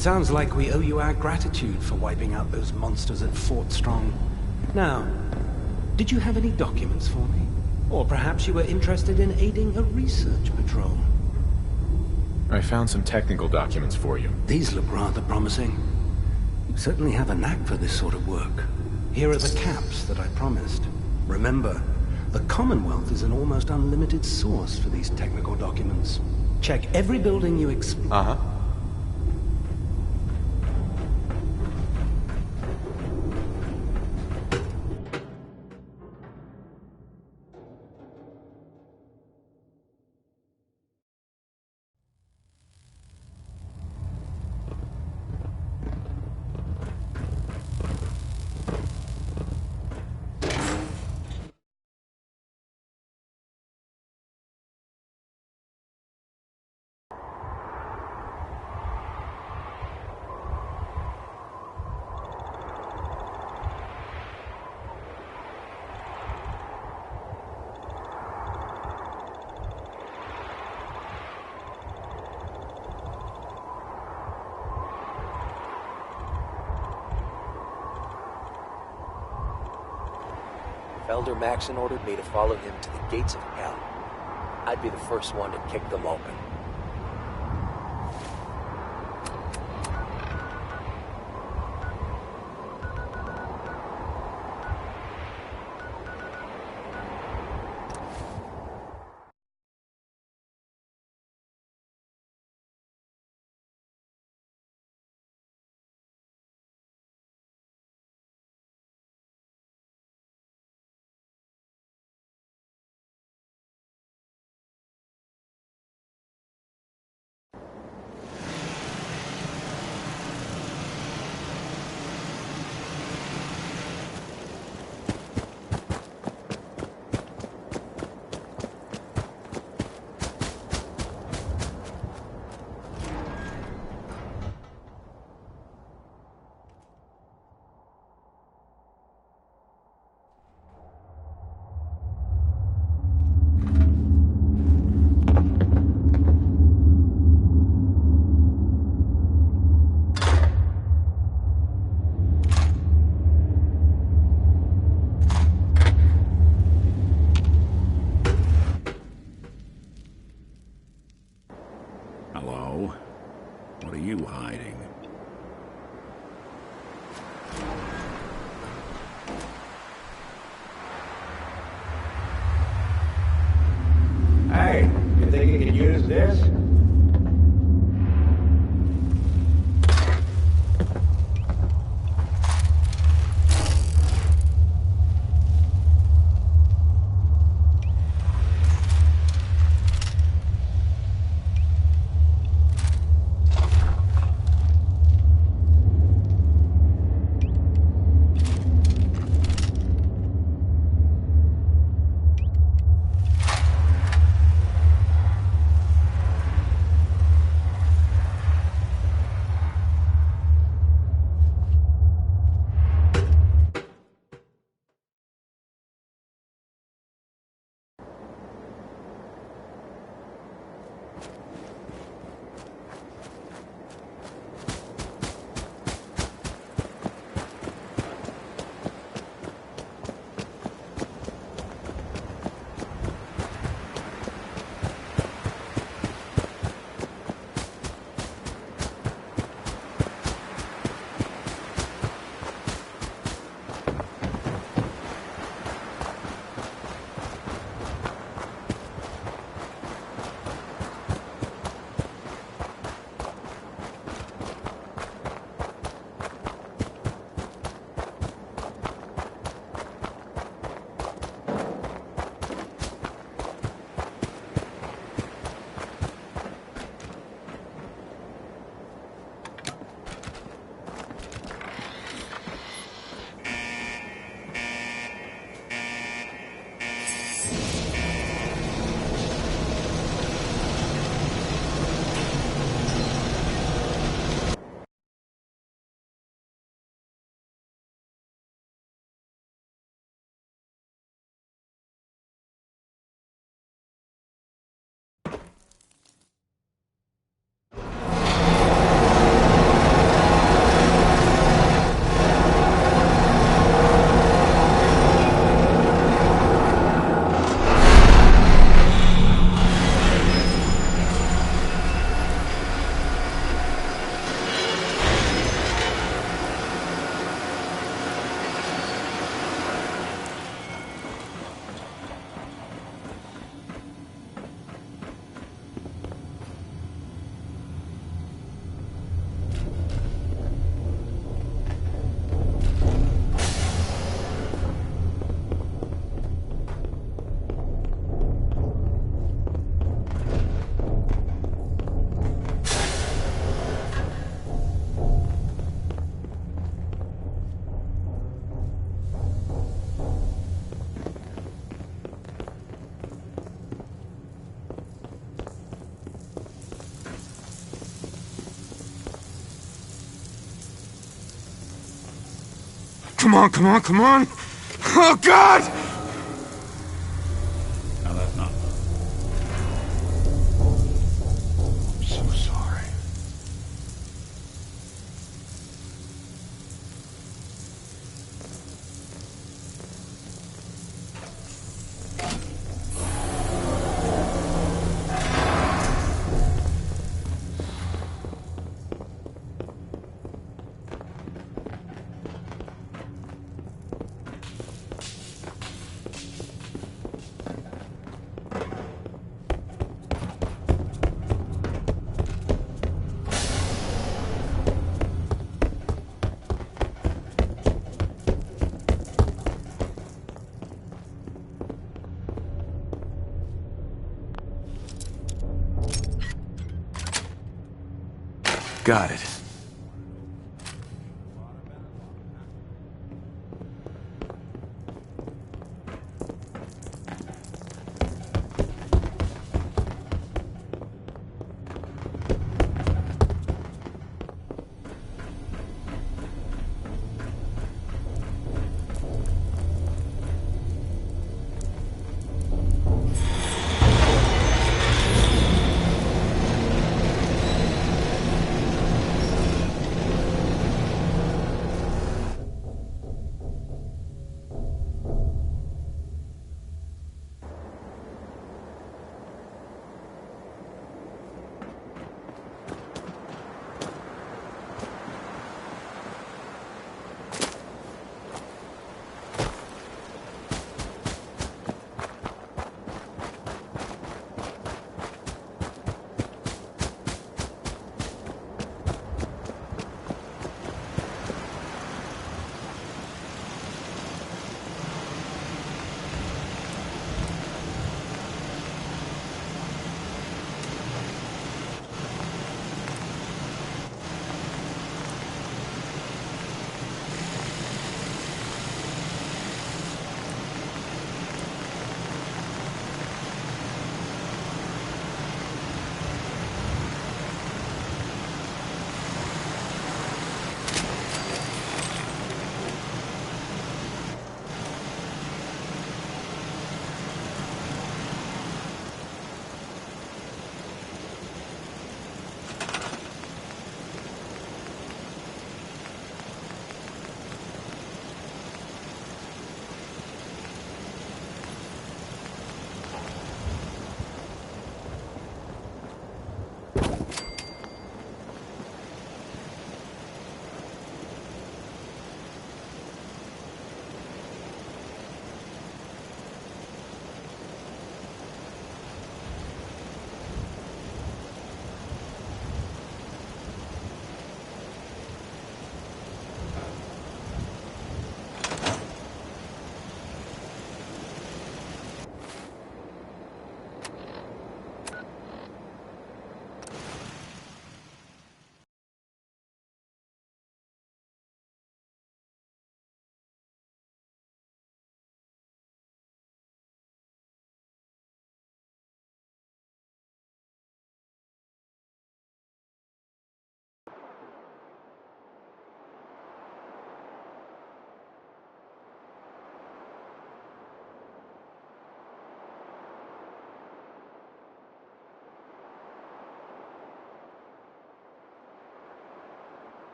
It sounds like we owe you our gratitude for wiping out those monsters at Fort Strong. Now, did you have any documents for me? Or perhaps you were interested in aiding a research patrol? I found some technical documents for you. These look rather promising. You certainly have a knack for this sort of work. Here are the caps that I promised. Remember, the Commonwealth is an almost unlimited source for these technical documents. Check every building you explore. Uh-huh. Elder Maxon ordered me to follow him to the gates of hell. I'd be the first one to kick them open. Hello? What are you hiding? Hey, you think you can use this? Come on, come on, come on! Oh, God! Now that's not... I'm so sorry. Got it.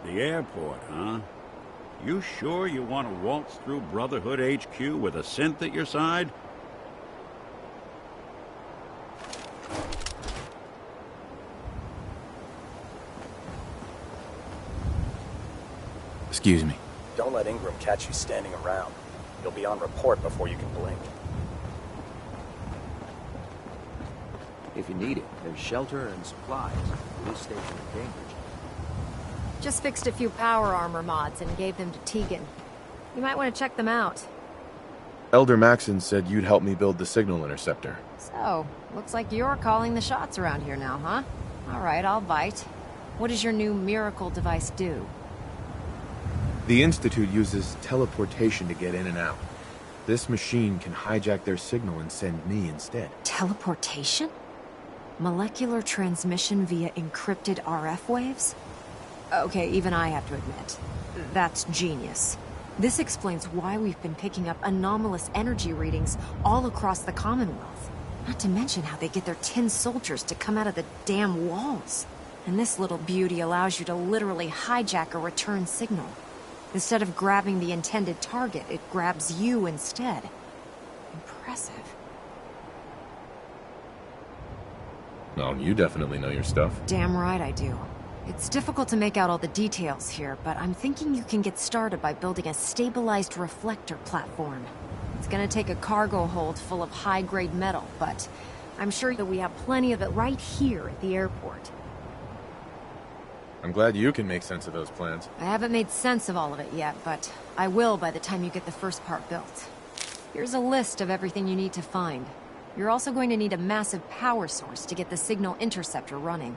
The airport, huh? You sure you want to waltz through Brotherhood HQ with a synth at your side? Excuse me. Don't let Ingram catch you standing around. You'll be on report before you can blink. If you need it, there's shelter and supplies at the police station in Cambridge. Just fixed a few power armor mods and gave them to Tegan. You might want to check them out. Elder Maxon said you'd help me build the signal interceptor. So, looks like you're calling the shots around here now, huh? Alright, I'll bite. What does your new miracle device do? The Institute uses teleportation to get in and out. This machine can hijack their signal and send me instead. Teleportation? Molecular transmission via encrypted RF waves? Okay, even I have to admit, that's genius. This explains why we've been picking up anomalous energy readings all across the Commonwealth. Not to mention how they get their tin soldiers to come out of the damn walls. And this little beauty allows you to literally hijack a return signal. Instead of grabbing the intended target, it grabs you instead. Impressive. Well, you definitely know your stuff. Damn right I do. It's difficult to make out all the details here, but I'm thinking you can get started by building a stabilized reflector platform. It's gonna take a cargo hold full of high-grade metal, but I'm sure that we have plenty of it right here at the airport. I'm glad you can make sense of those plans. I haven't made sense of all of it yet, but I will by the time you get the first part built. Here's a list of everything you need to find. You're also going to need a massive power source to get the signal interceptor running.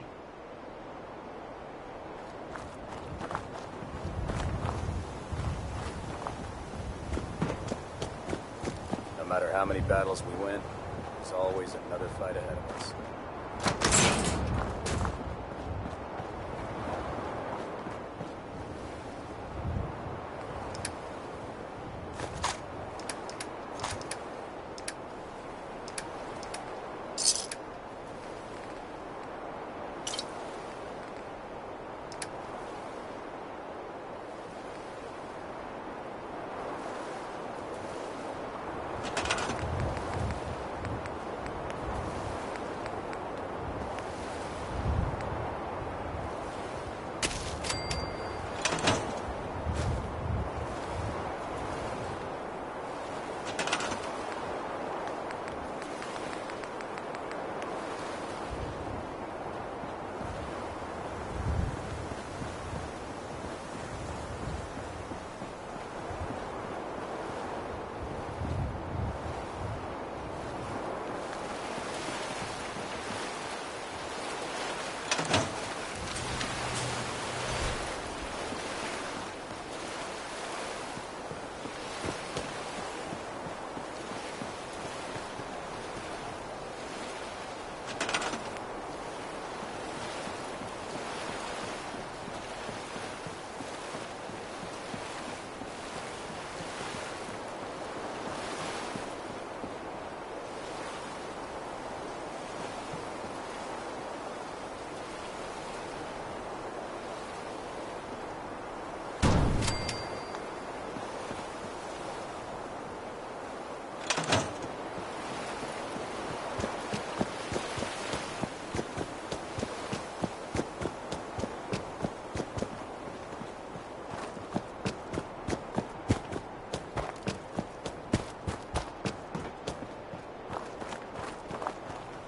No matter how many battles we win, there's always another fight ahead of us.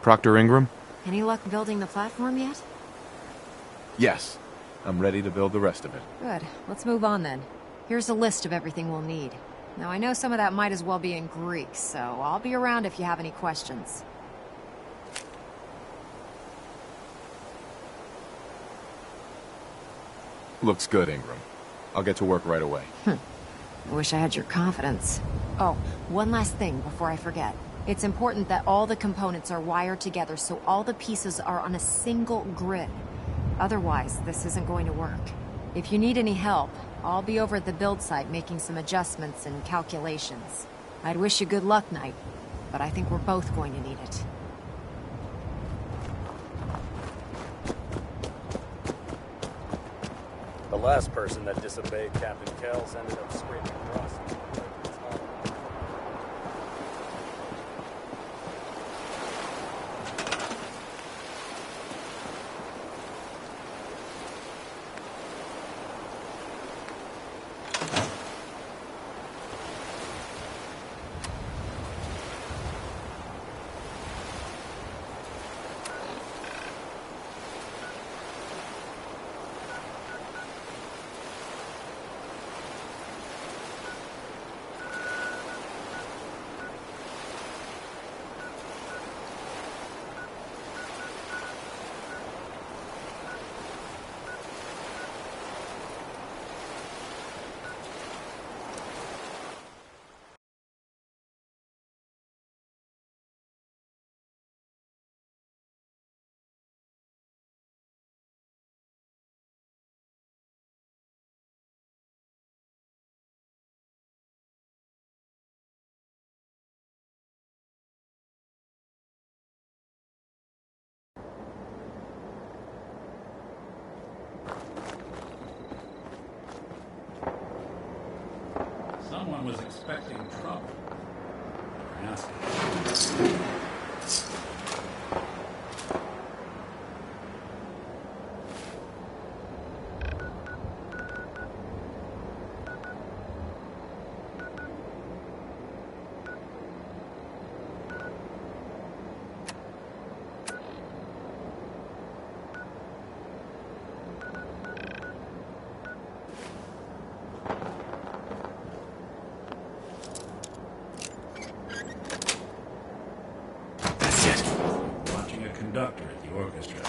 Proctor Ingram? Any luck building the platform yet? Yes. I'm ready to build the rest of it. Good. Let's move on then. Here's a list of everything we'll need. Now, I know some of that might as well be in Greek, so I'll be around if you have any questions. Looks good, Ingram. I'll get to work right away. I wish I had your confidence. Oh, one last thing before I forget. It's important that all the components are wired together so all the pieces are on a single grid. Otherwise, this isn't going to work. If you need any help, I'll be over at the build site making some adjustments and calculations. I'd wish you good luck, Knight, but I think we're both going to need it. The last person that disobeyed Captain Kells ended up scraping across. was expecting trouble. Nasty. Watching a conductor at the orchestra.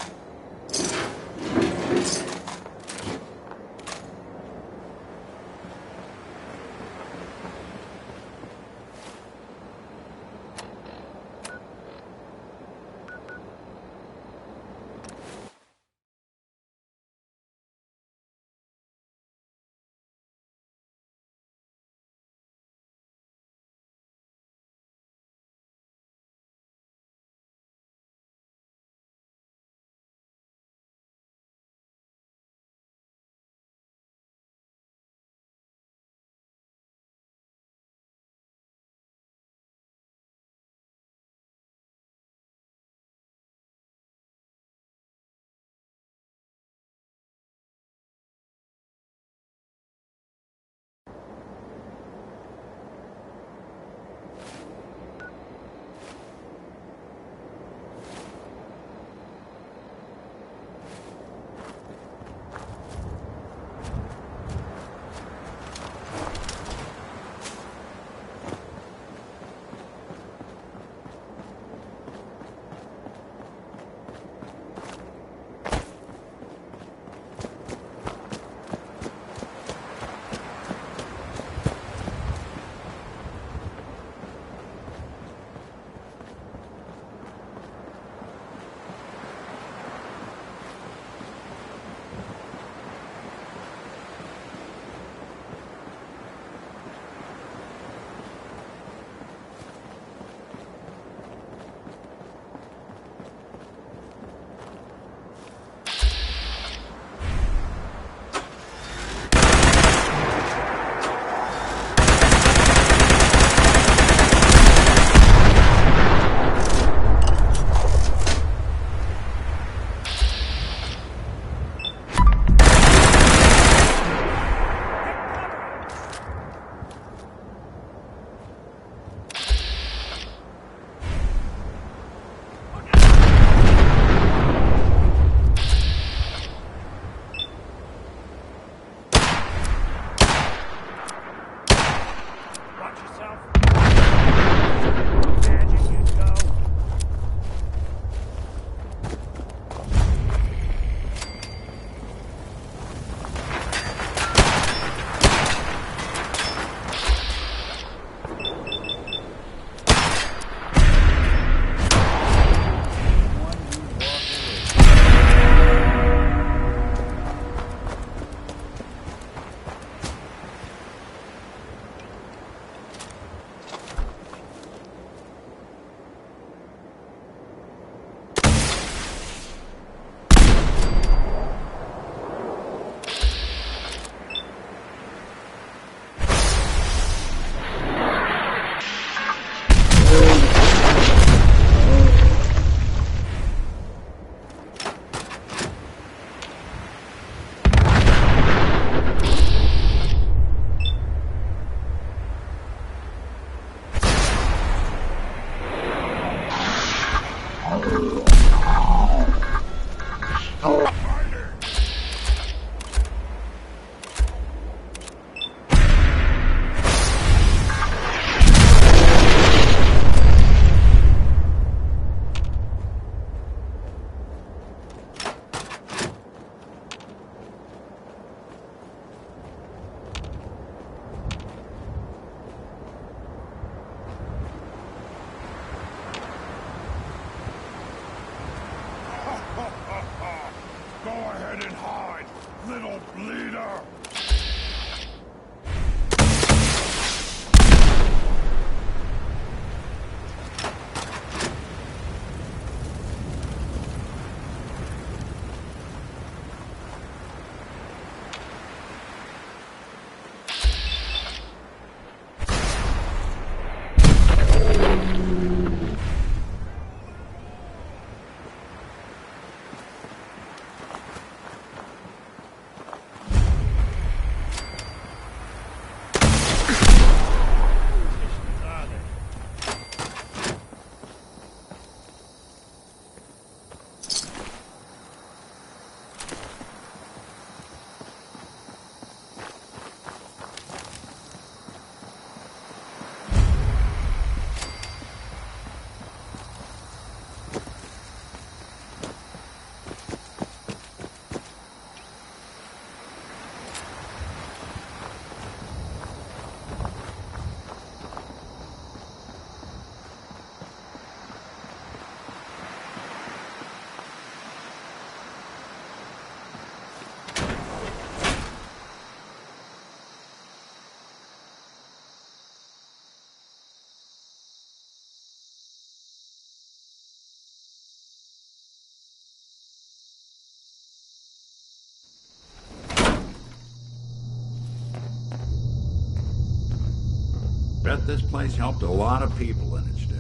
Bet this place helped a lot of people in its day.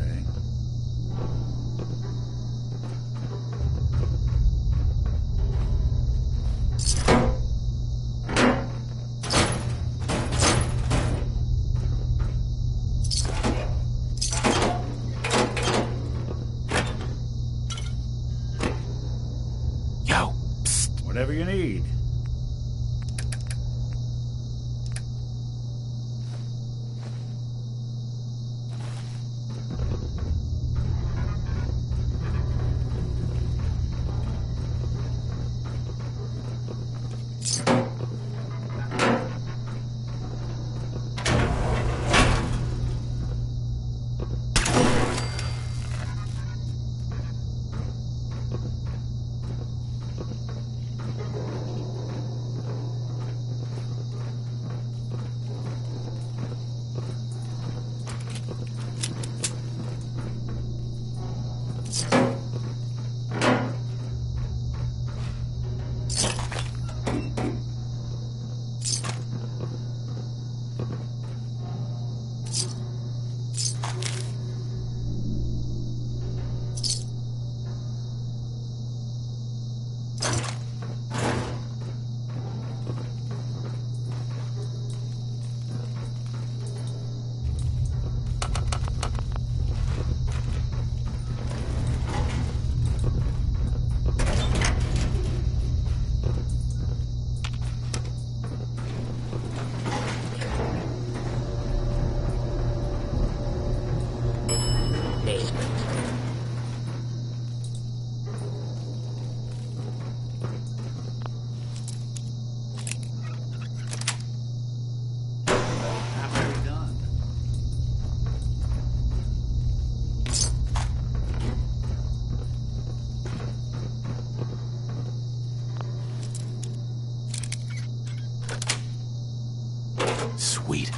Whatever you need. Sweet.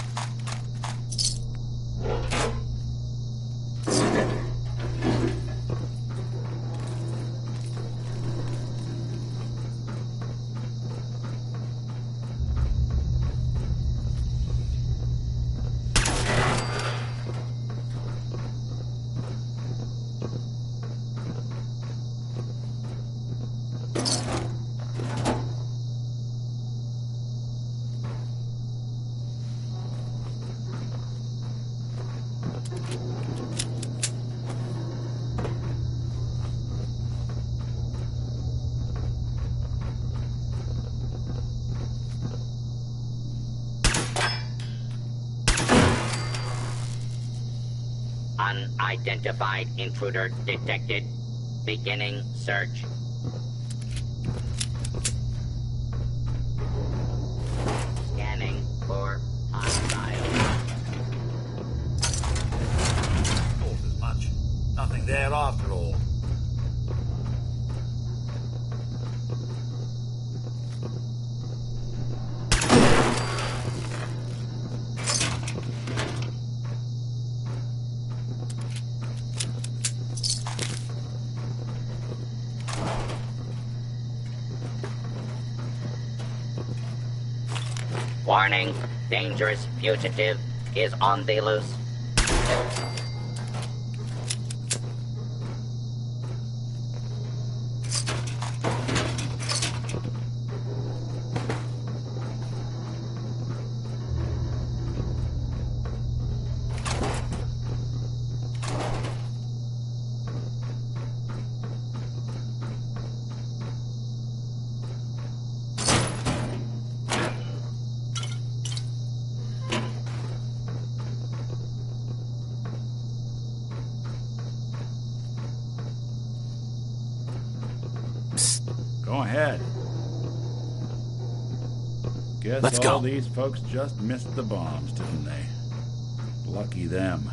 Unidentified intruder detected. Beginning search. Scanning for hostile. Thought as much. Nothing there after all. Warning, dangerous fugitive is on the loose. Go ahead. Guess Let's all go. these folks just missed the bombs, didn't they? Lucky them.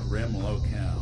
grim locale.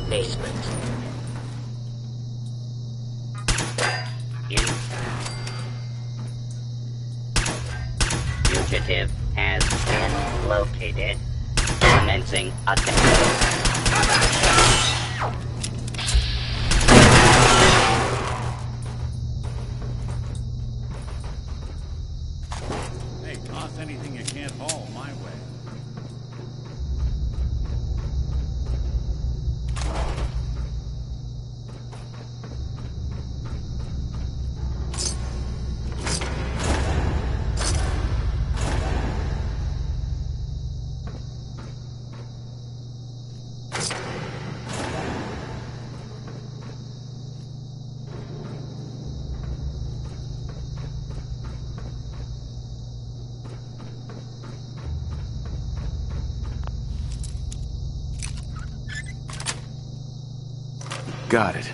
Basement. Fugitive has been located. Commencing attack. Hey, toss anything you can't haul my way. Got it.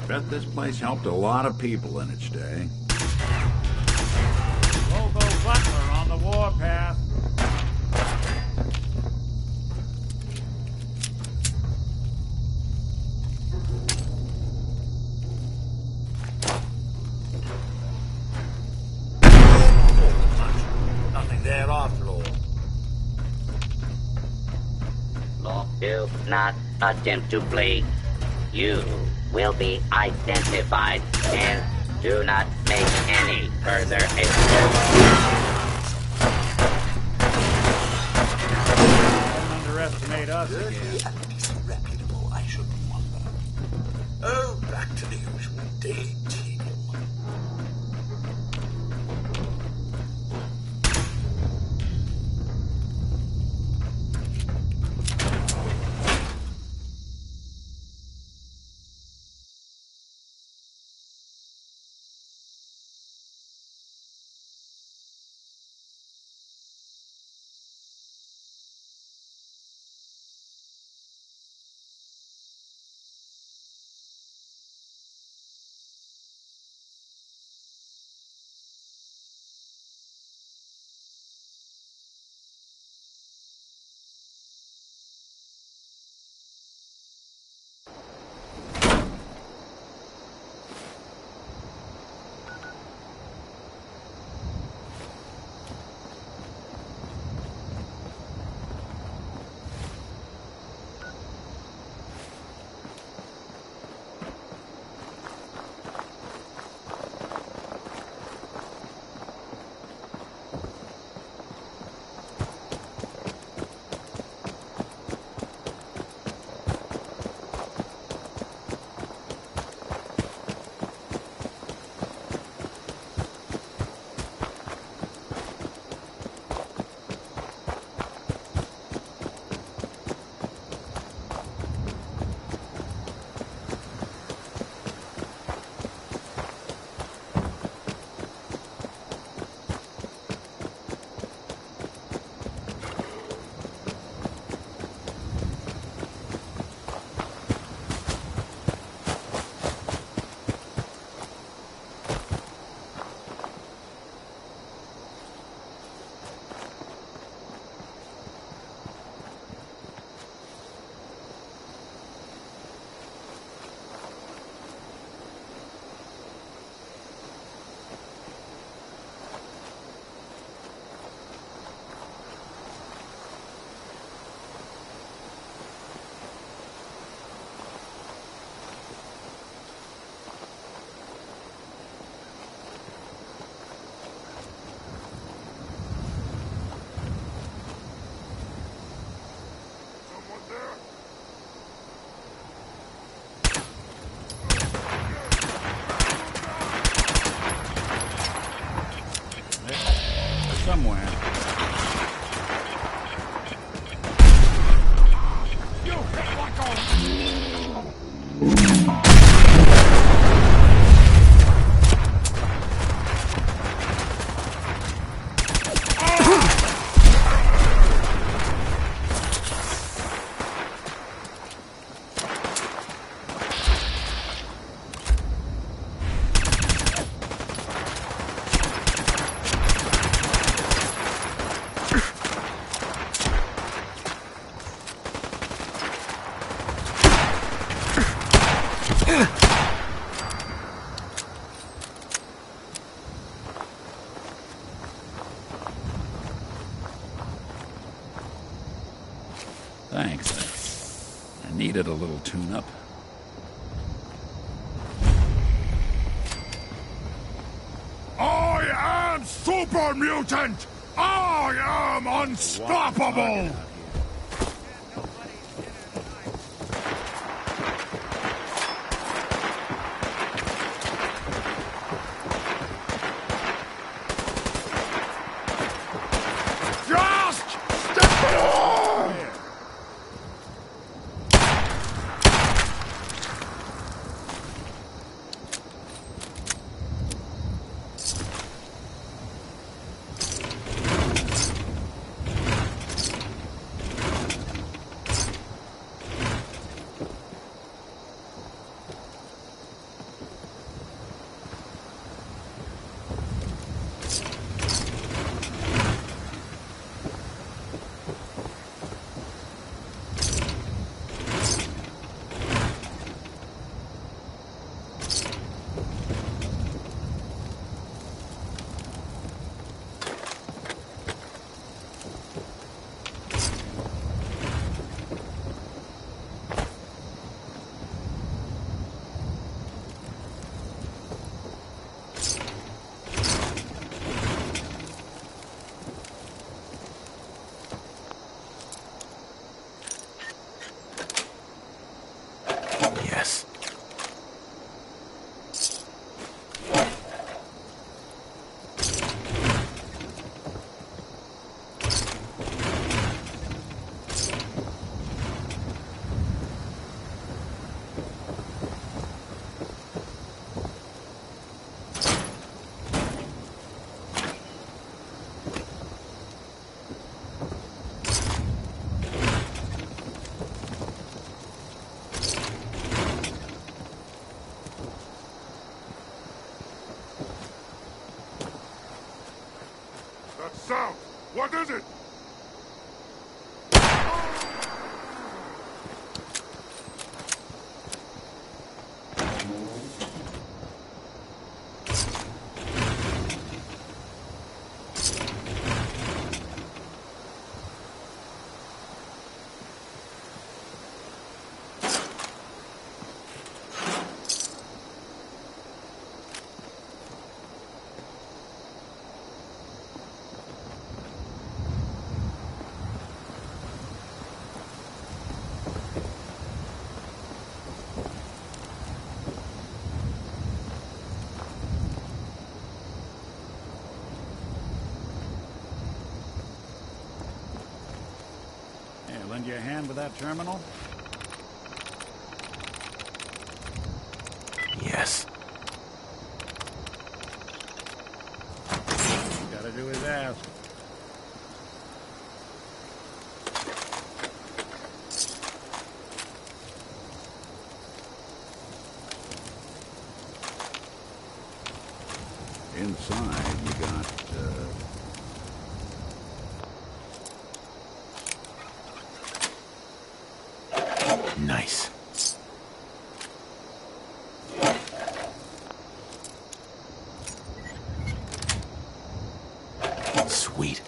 Bet this place helped a lot of people in its day. Lobo Butler on the warpath. Nothing there after all. Look, do not attempt to flee. You will be identified and do not make any further attempts. Don't underestimate us Dirty again. and disreputable, I shouldn't wonder. Oh, back to the usual daily tedium. somewhere. Thanks. I needed a little tune-up. I am super mutant! I am unstoppable! Just step it on! Yes. That sound! What is it? Here, lend you a hand with that terminal? Yes. Gotta do his ask. Inside, you got, Nice. Sweet.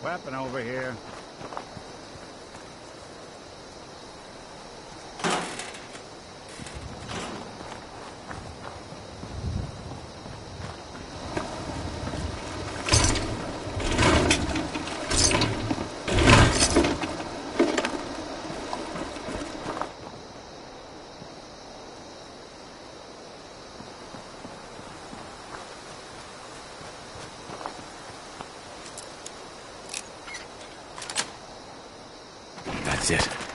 Weapon over here. is it.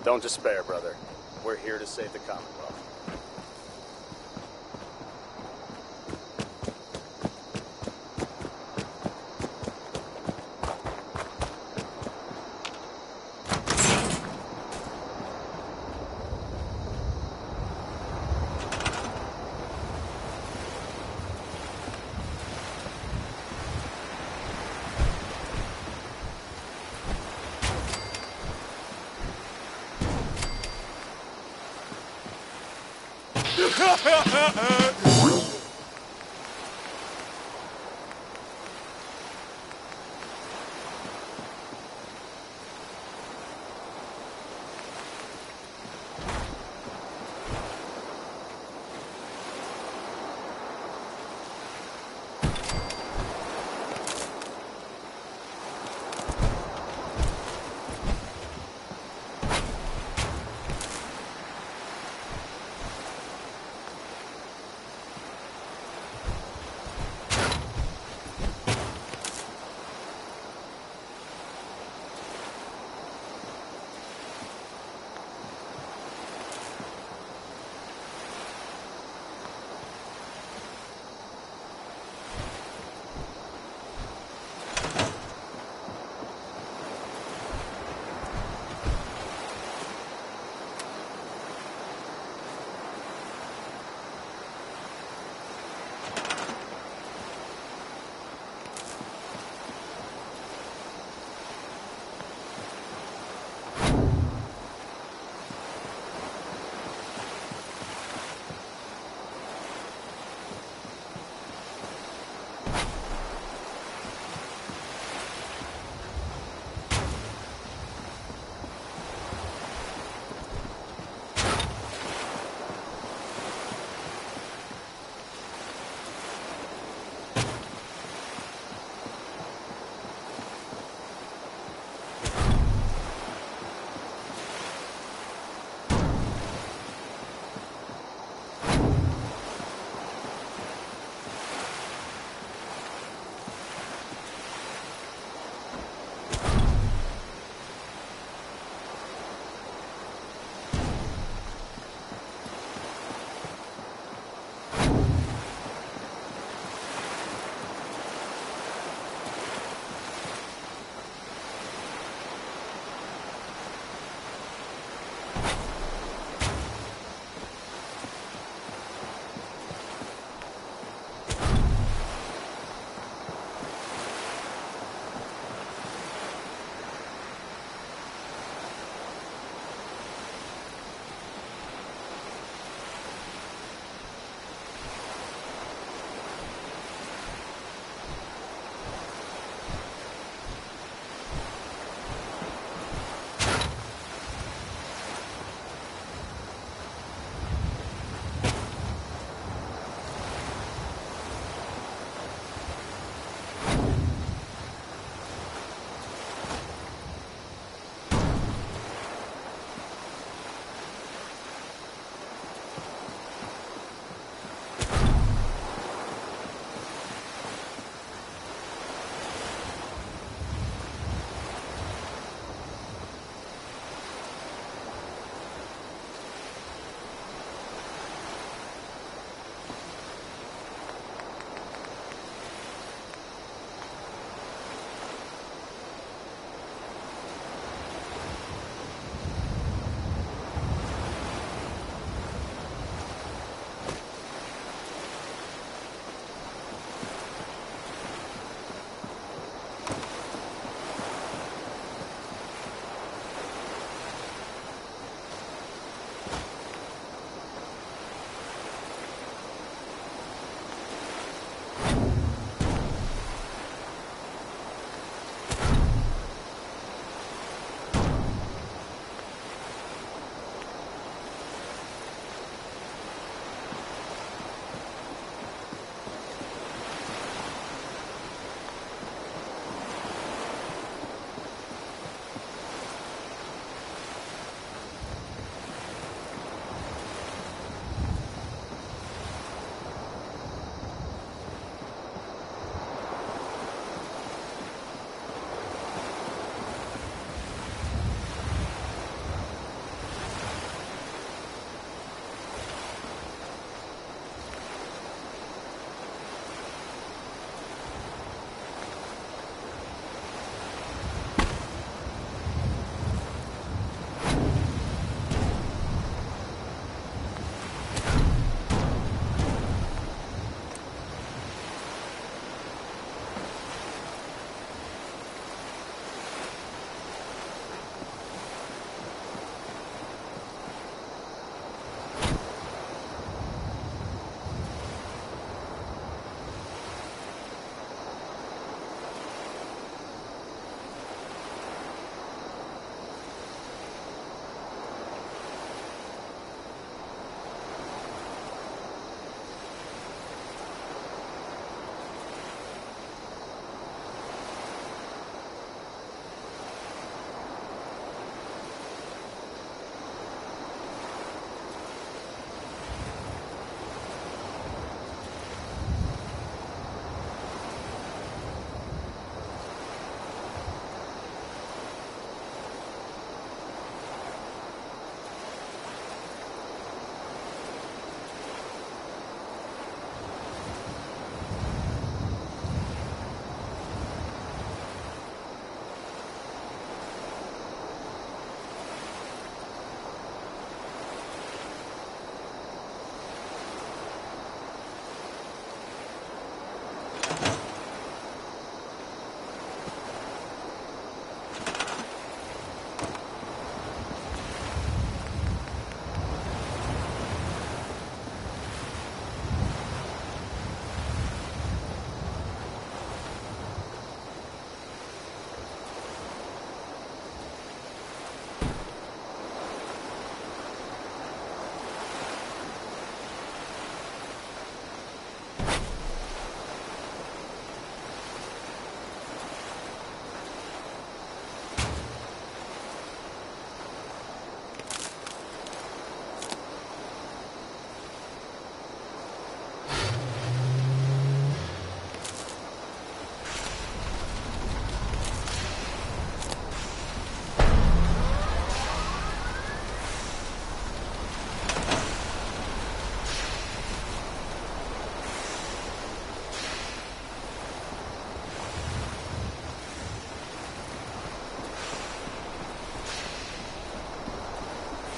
Don't despair, brother. We're here to save the Commonwealth.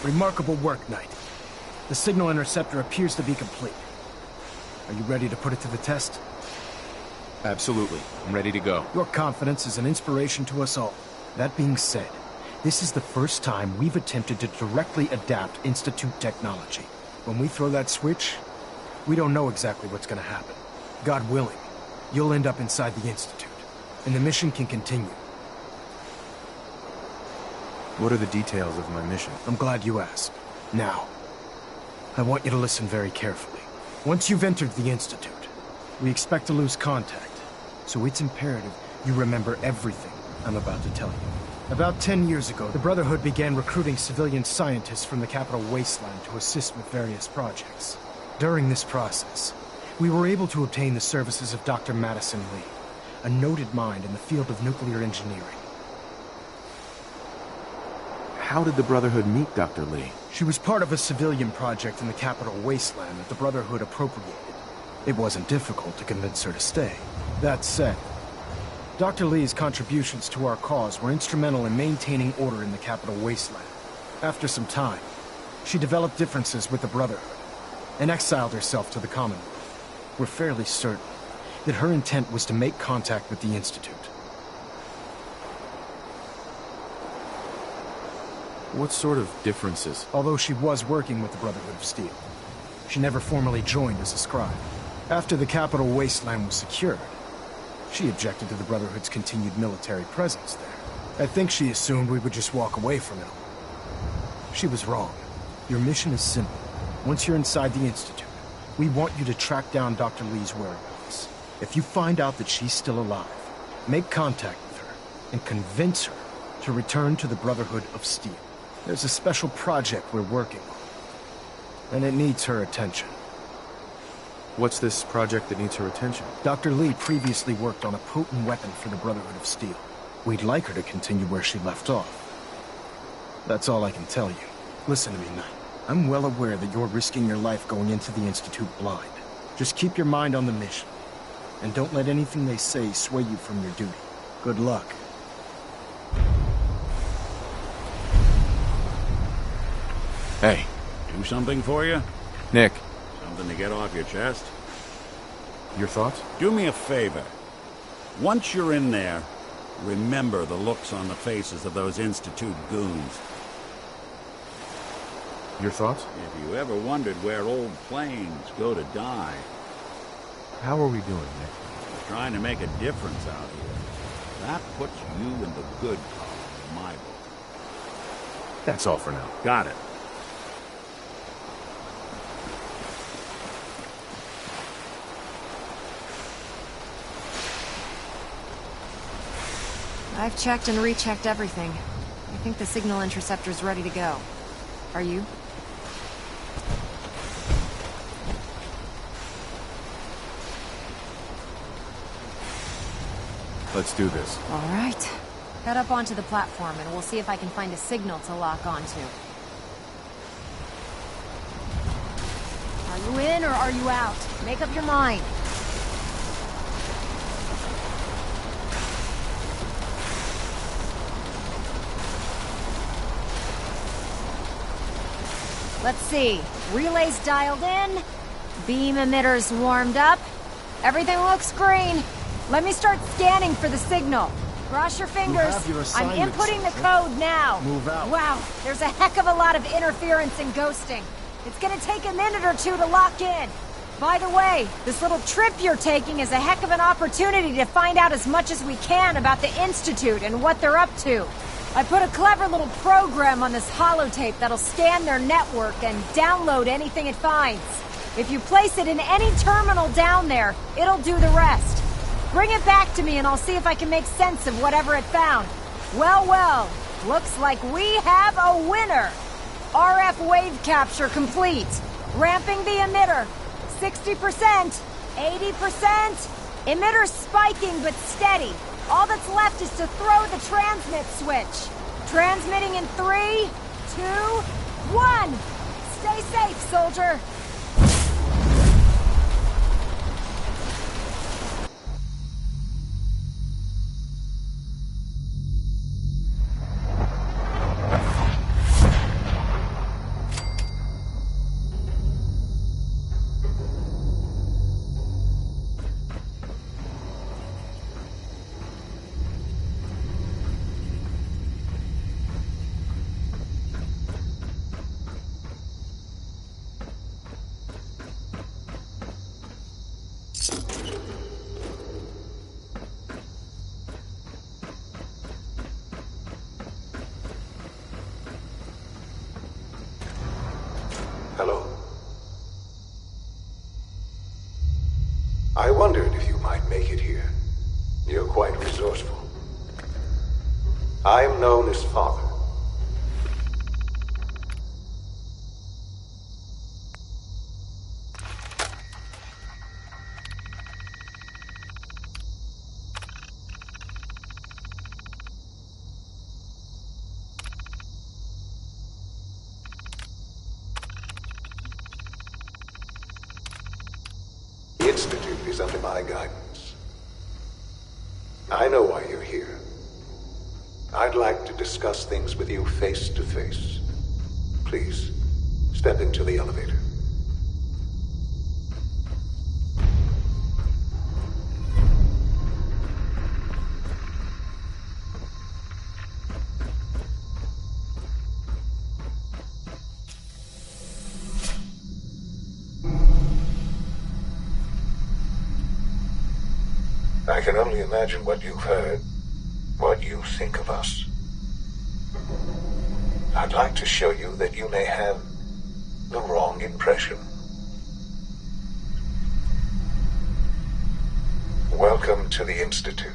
Remarkable work, Knight. The signal interceptor appears to be complete. Are you ready to put it to the test? Absolutely. I'm ready to go. Your confidence is an inspiration to us all. That being said, this is the first time we've attempted to directly adapt Institute technology. When we throw that switch, we don't know exactly what's gonna happen. God willing, you'll end up inside the Institute, and the mission can continue. What are the details of my mission? I'm glad you asked. Now, I want you to listen very carefully. Once you've entered the Institute, we expect to lose contact, so it's imperative you remember everything I'm about to tell you. About 10 years ago, the Brotherhood began recruiting civilian scientists from the capital wasteland to assist with various projects. During this process, we were able to obtain the services of Dr. Madison Lee, a noted mind in the field of nuclear engineering. How did the Brotherhood meet Dr. Lee? She was part of a civilian project in the capital wasteland that the Brotherhood appropriated. It wasn't difficult to convince her to stay. That said, Dr. Lee's contributions to our cause were instrumental in maintaining order in the capital wasteland. After some time, she developed differences with the Brotherhood and exiled herself to the Commonwealth. We're fairly certain that her intent was to make contact with the Institute. What sort of differences? Although she was working with the Brotherhood of Steel, she never formally joined as a scribe. After the capital wasteland was secured, she objected to the Brotherhood's continued military presence there. I think she assumed we would just walk away from it all. She was wrong. Your mission is simple. Once you're inside the Institute, we want you to track down Dr. Lee's whereabouts. If you find out that she's still alive, make contact with her and convince her to return to the Brotherhood of Steel. There's a special project we're working on, and it needs her attention. What's this project that needs her attention? Dr. Lee previously worked on a potent weapon for the Brotherhood of Steel. We'd like her to continue where she left off. That's all I can tell you. Listen to me, Knight. I'm well aware that you're risking your life going into the Institute blind. Just keep your mind on the mission, and don't let anything they say sway you from your duty. Good luck. Hey. Do something for you? Nick. Something to get off your chest? Your thoughts? Do me a favor. Once you're in there, remember the looks on the faces of those Institute goons. Your thoughts? If you ever wondered where old planes go to die... How are we doing, Nick? We're trying to make a difference out here. That puts you in the good column in my book. That's all for now. Got it. I've checked and rechecked everything. I think the signal interceptor's ready to go. Are you? Let's do this. All right. Head up onto the platform and we'll see if I can find a signal to lock onto. Are you in or are you out? Make up your mind. Let's see. Relays dialed in. Beam emitters warmed up. Everything looks green. Let me start scanning for the signal. Cross your fingers. I'm inputting the code now. Move out. Wow, there's a heck of a lot of interference and ghosting. It's gonna take a minute or two to lock in. By the way, this little trip you're taking is a heck of an opportunity to find out as much as we can about the Institute and what they're up to. I put a clever little program on this holotape that'll scan their network and download anything it finds. If you place it in any terminal down there, it'll do the rest. Bring it back to me and I'll see if I can make sense of whatever it found. Well, well, looks like we have a winner. RF wave capture complete. Ramping the emitter. 60%, 80%. Emitter spiking but steady. All that's left is to throw the transmit switch. Transmitting in 3, 2, 1. Stay safe, soldier. I am known as Father. The Institute is under my guidance. I know why you're here. I'd like to discuss things with you face to face. Please, step into the elevator. I can only imagine what you've heard, what you think of us. I'd like to show you that you may have the wrong impression. Welcome to the Institute.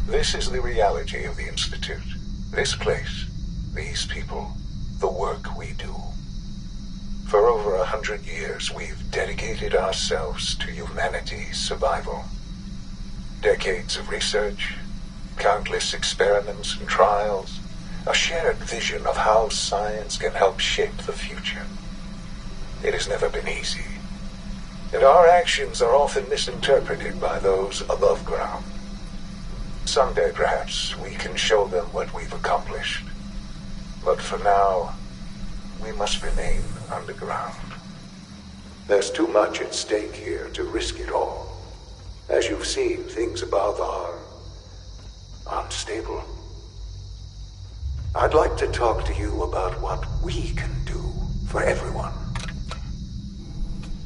This is the reality of the Institute. This place, these people, the work we do. For over 100 years, we've dedicated ourselves to humanity's survival. Decades of research, countless experiments and trials, a shared vision of how science can help shape the future. It has never been easy, and our actions are often misinterpreted by those above ground. Someday, perhaps, we can show them what we've accomplished. But for now, we must remain underground. There's too much at stake here to risk it all. As you've seen, things above are unstable. I'd like to talk to you about what we can do for everyone.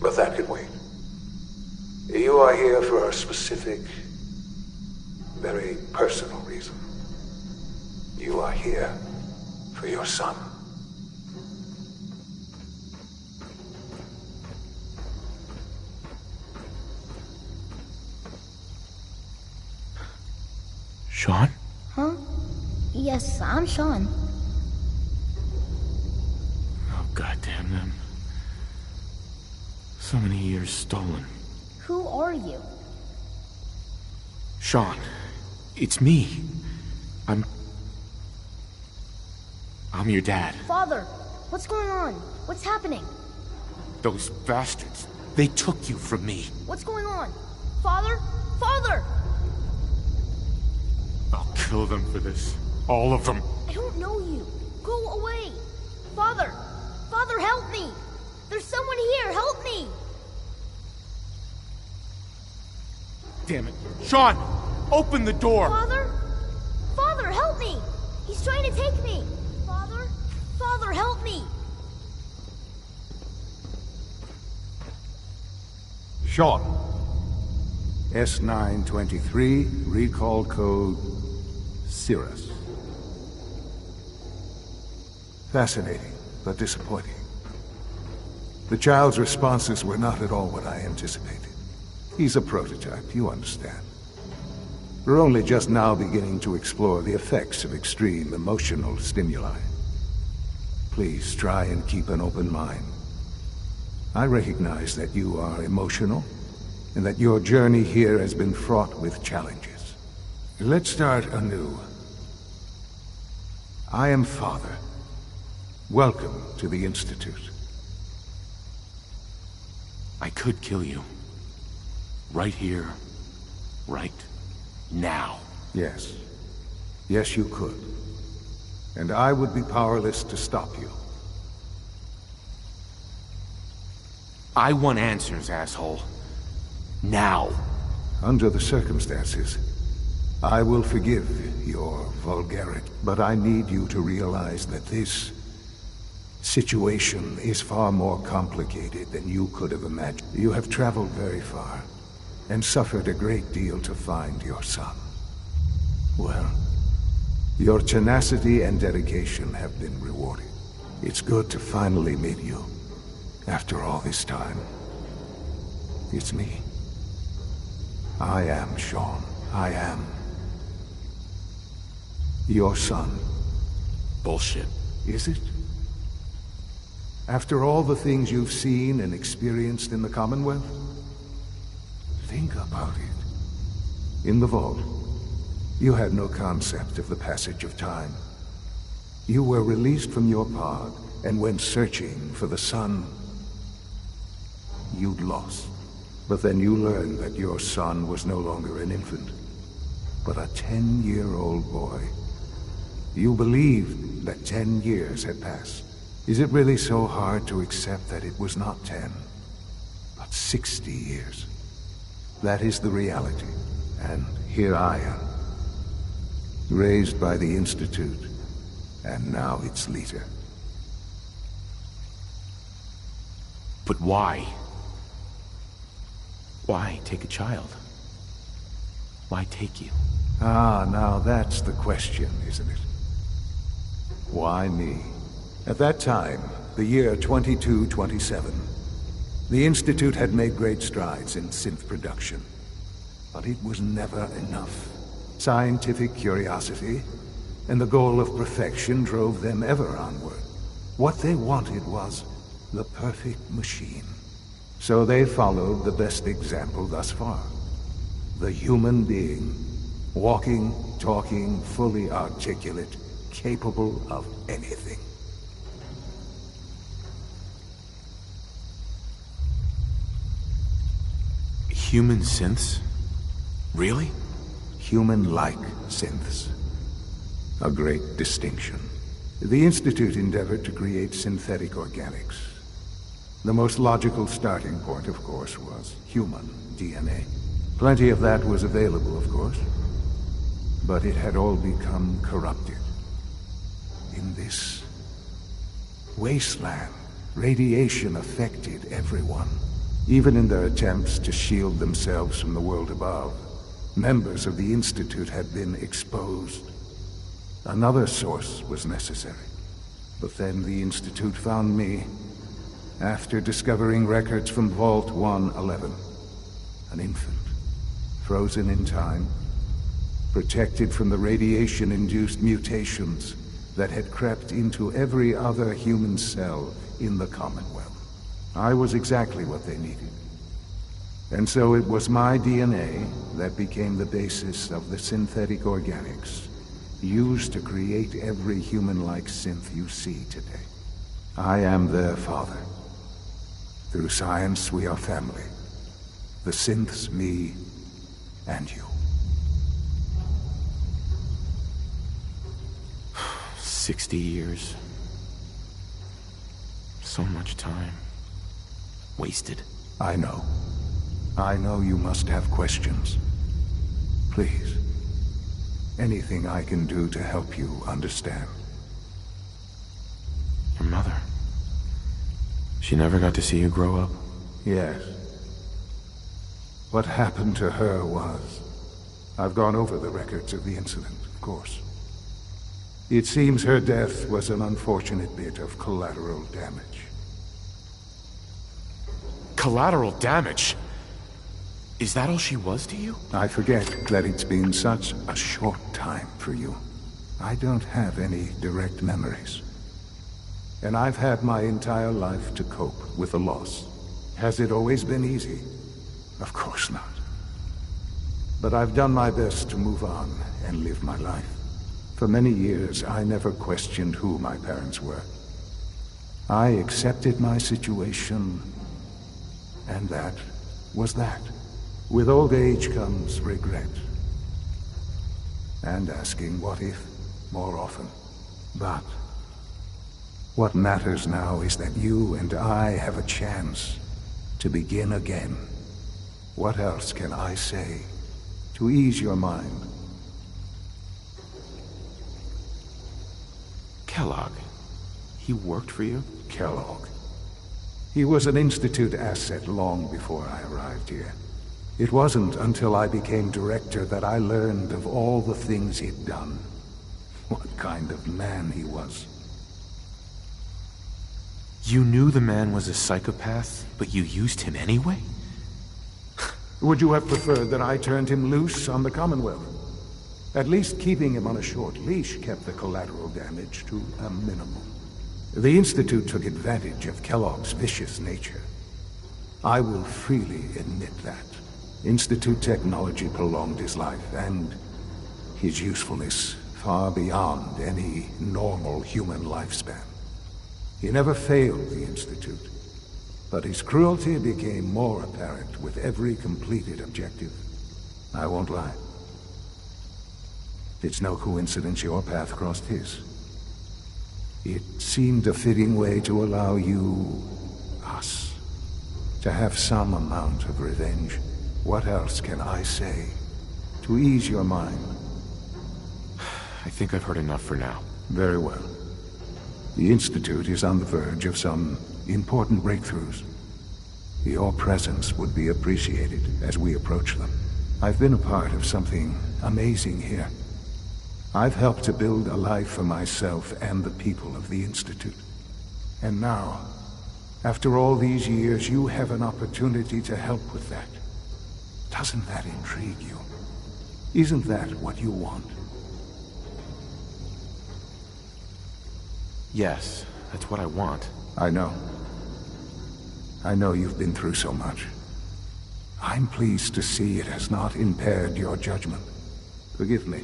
But that can wait. You are here for a specific, very personal reason. You are here for your son. Sean? Huh? Yes, I'm Sean. Oh, goddamn them. So many years stolen. Who are you? Sean, it's me. I'm your dad. Father, what's going on? What's happening? Those bastards, they took you from me. What's going on? Father? Father! I'll kill them for this. All of them. I don't know you. Go away. Father! Father, help me! There's someone here, help me! Damn it. Sean! Open the door! Father? Father, help me! He's trying to take me! Father? Father, help me! Sean. S923, recall code Cirrus. Fascinating, but disappointing. The child's responses were not at all what I anticipated. He's a prototype, you understand. We're only just now beginning to explore the effects of extreme emotional stimuli. Please try and keep an open mind. I recognize that you are emotional, and that your journey here has been fraught with challenges. Let's start anew. I am Father. Welcome to the Institute. I could kill you. Right here. Right now. Yes. Yes, you could. And I would be powerless to stop you. I want answers, asshole. Now. Under the circumstances, I will forgive your vulgarity, but I need you to realize that this situation is far more complicated than you could have imagined. You have traveled very far, and suffered a great deal to find your son. Well, your tenacity and dedication have been rewarded. It's good to finally meet you. After all this time, it's me. I am, Sean. I am. Your son. Bullshit. Is it? After all the things you've seen and experienced in the Commonwealth? Think about it. In the vault, you had no concept of the passage of time. You were released from your pod and went searching for the sun you'd lost. But then you learned that your son was no longer an infant, but a 10-year-old boy. You believed that 10 years had passed. Is it really so hard to accept that it was not 10, but 60 years? That is the reality. And here I am, raised by the Institute, and now its leader. But why? Why take a child? Why take you? Ah, now that's the question, isn't it? Why me? At that time, the year 2227, the Institute had made great strides in synth production. But it was never enough. Scientific curiosity and the goal of perfection drove them ever onward. What they wanted was the perfect machine. So they followed the best example thus far. The human being. Walking, talking, fully articulate, capable of anything. Human synths? Really? Human-like synths. A great distinction. The Institute endeavored to create synthetic organics. The most logical starting point, of course, was human DNA. Plenty of that was available, of course. But it had all become corrupted. In this wasteland, radiation affected everyone. Even in their attempts to shield themselves from the world above, members of the Institute had been exposed. Another source was necessary. But then the Institute found me, after discovering records from Vault 111. An infant, frozen in time, protected from the radiation-induced mutations that had crept into every other human cell in the Commonwealth. I was exactly what they needed. And so it was my DNA that became the basis of the synthetic organics used to create every human-like synth you see today. I am their father. Through science, we are family. The synths, me, and you. 60 years. So much time. Wasted. I know. I know you must have questions. Please. Anything I can do to help you understand. Your mother. She never got to see you grow up? Yes. What happened to her was... I've gone over the records of the incident, of course. It seems her death was an unfortunate bit of collateral damage. Collateral damage? Is that all she was to you? I forget that it's been such a short time for you. I don't have any direct memories. And I've had my entire life to cope with the loss. Has it always been easy? Of course not. But I've done my best to move on and live my life. For many years, I never questioned who my parents were. I accepted my situation, and that was that. With old age comes regret. And asking what if more often. But what matters now is that you and I have a chance to begin again. What else can I say to ease your mind? Kellogg. He worked for you? Kellogg. He was an Institute asset long before I arrived here. It wasn't until I became director that I learned of all the things he'd done. What kind of man he was. You knew the man was a psychopath, but you used him anyway? Would you have preferred that I turned him loose on the Commonwealth? At least keeping him on a short leash kept the collateral damage to a minimum. The Institute took advantage of Kellogg's vicious nature. I will freely admit that. Institute technology prolonged his life, and his usefulness far beyond any normal human lifespan. He never failed the Institute, but his cruelty became more apparent with every completed objective. I won't lie. It's no coincidence your path crossed his. It seemed a fitting way to allow you, us, to have some amount of revenge. What else can I say to ease your mind? I think I've heard enough for now. Very well. The Institute is on the verge of some important breakthroughs. Your presence would be appreciated as we approach them. I've been a part of something amazing here. I've helped to build a life for myself and the people of the Institute. And now, after all these years, you have an opportunity to help with that. Doesn't that intrigue you? Isn't that what you want? Yes, that's what I want. I know. I know you've been through so much. I'm pleased to see it has not impaired your judgment. Forgive me.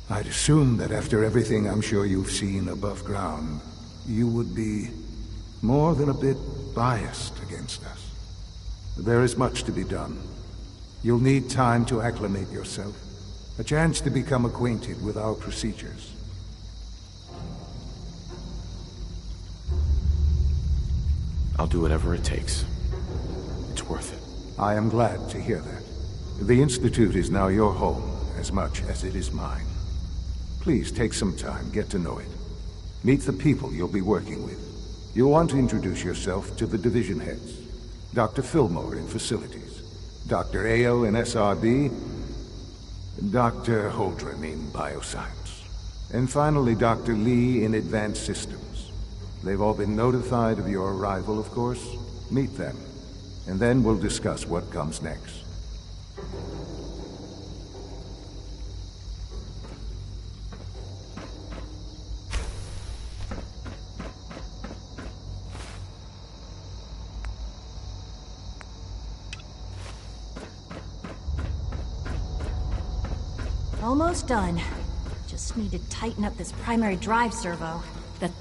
I'd assume that after everything I'm sure you've seen above ground, you would be more than a bit biased against us. There is much to be done. You'll need time to acclimate yourself, a chance to become acquainted with our procedures. I'll do whatever it takes. It's worth it. I am glad to hear that. The Institute is now your home as much as it is mine. Please take some time, get to know it. Meet the people you'll be working with. You'll want to introduce yourself to the division heads. Dr. Fillmore in Facilities, Dr. Ayo in SRB, Dr. Holdren in Bioscience, and finally Dr. Lee in Advanced Systems. They've all been notified of your arrival, of course. Meet them, and then we'll discuss what comes next. Almost done. Just need to tighten up this primary drive servo.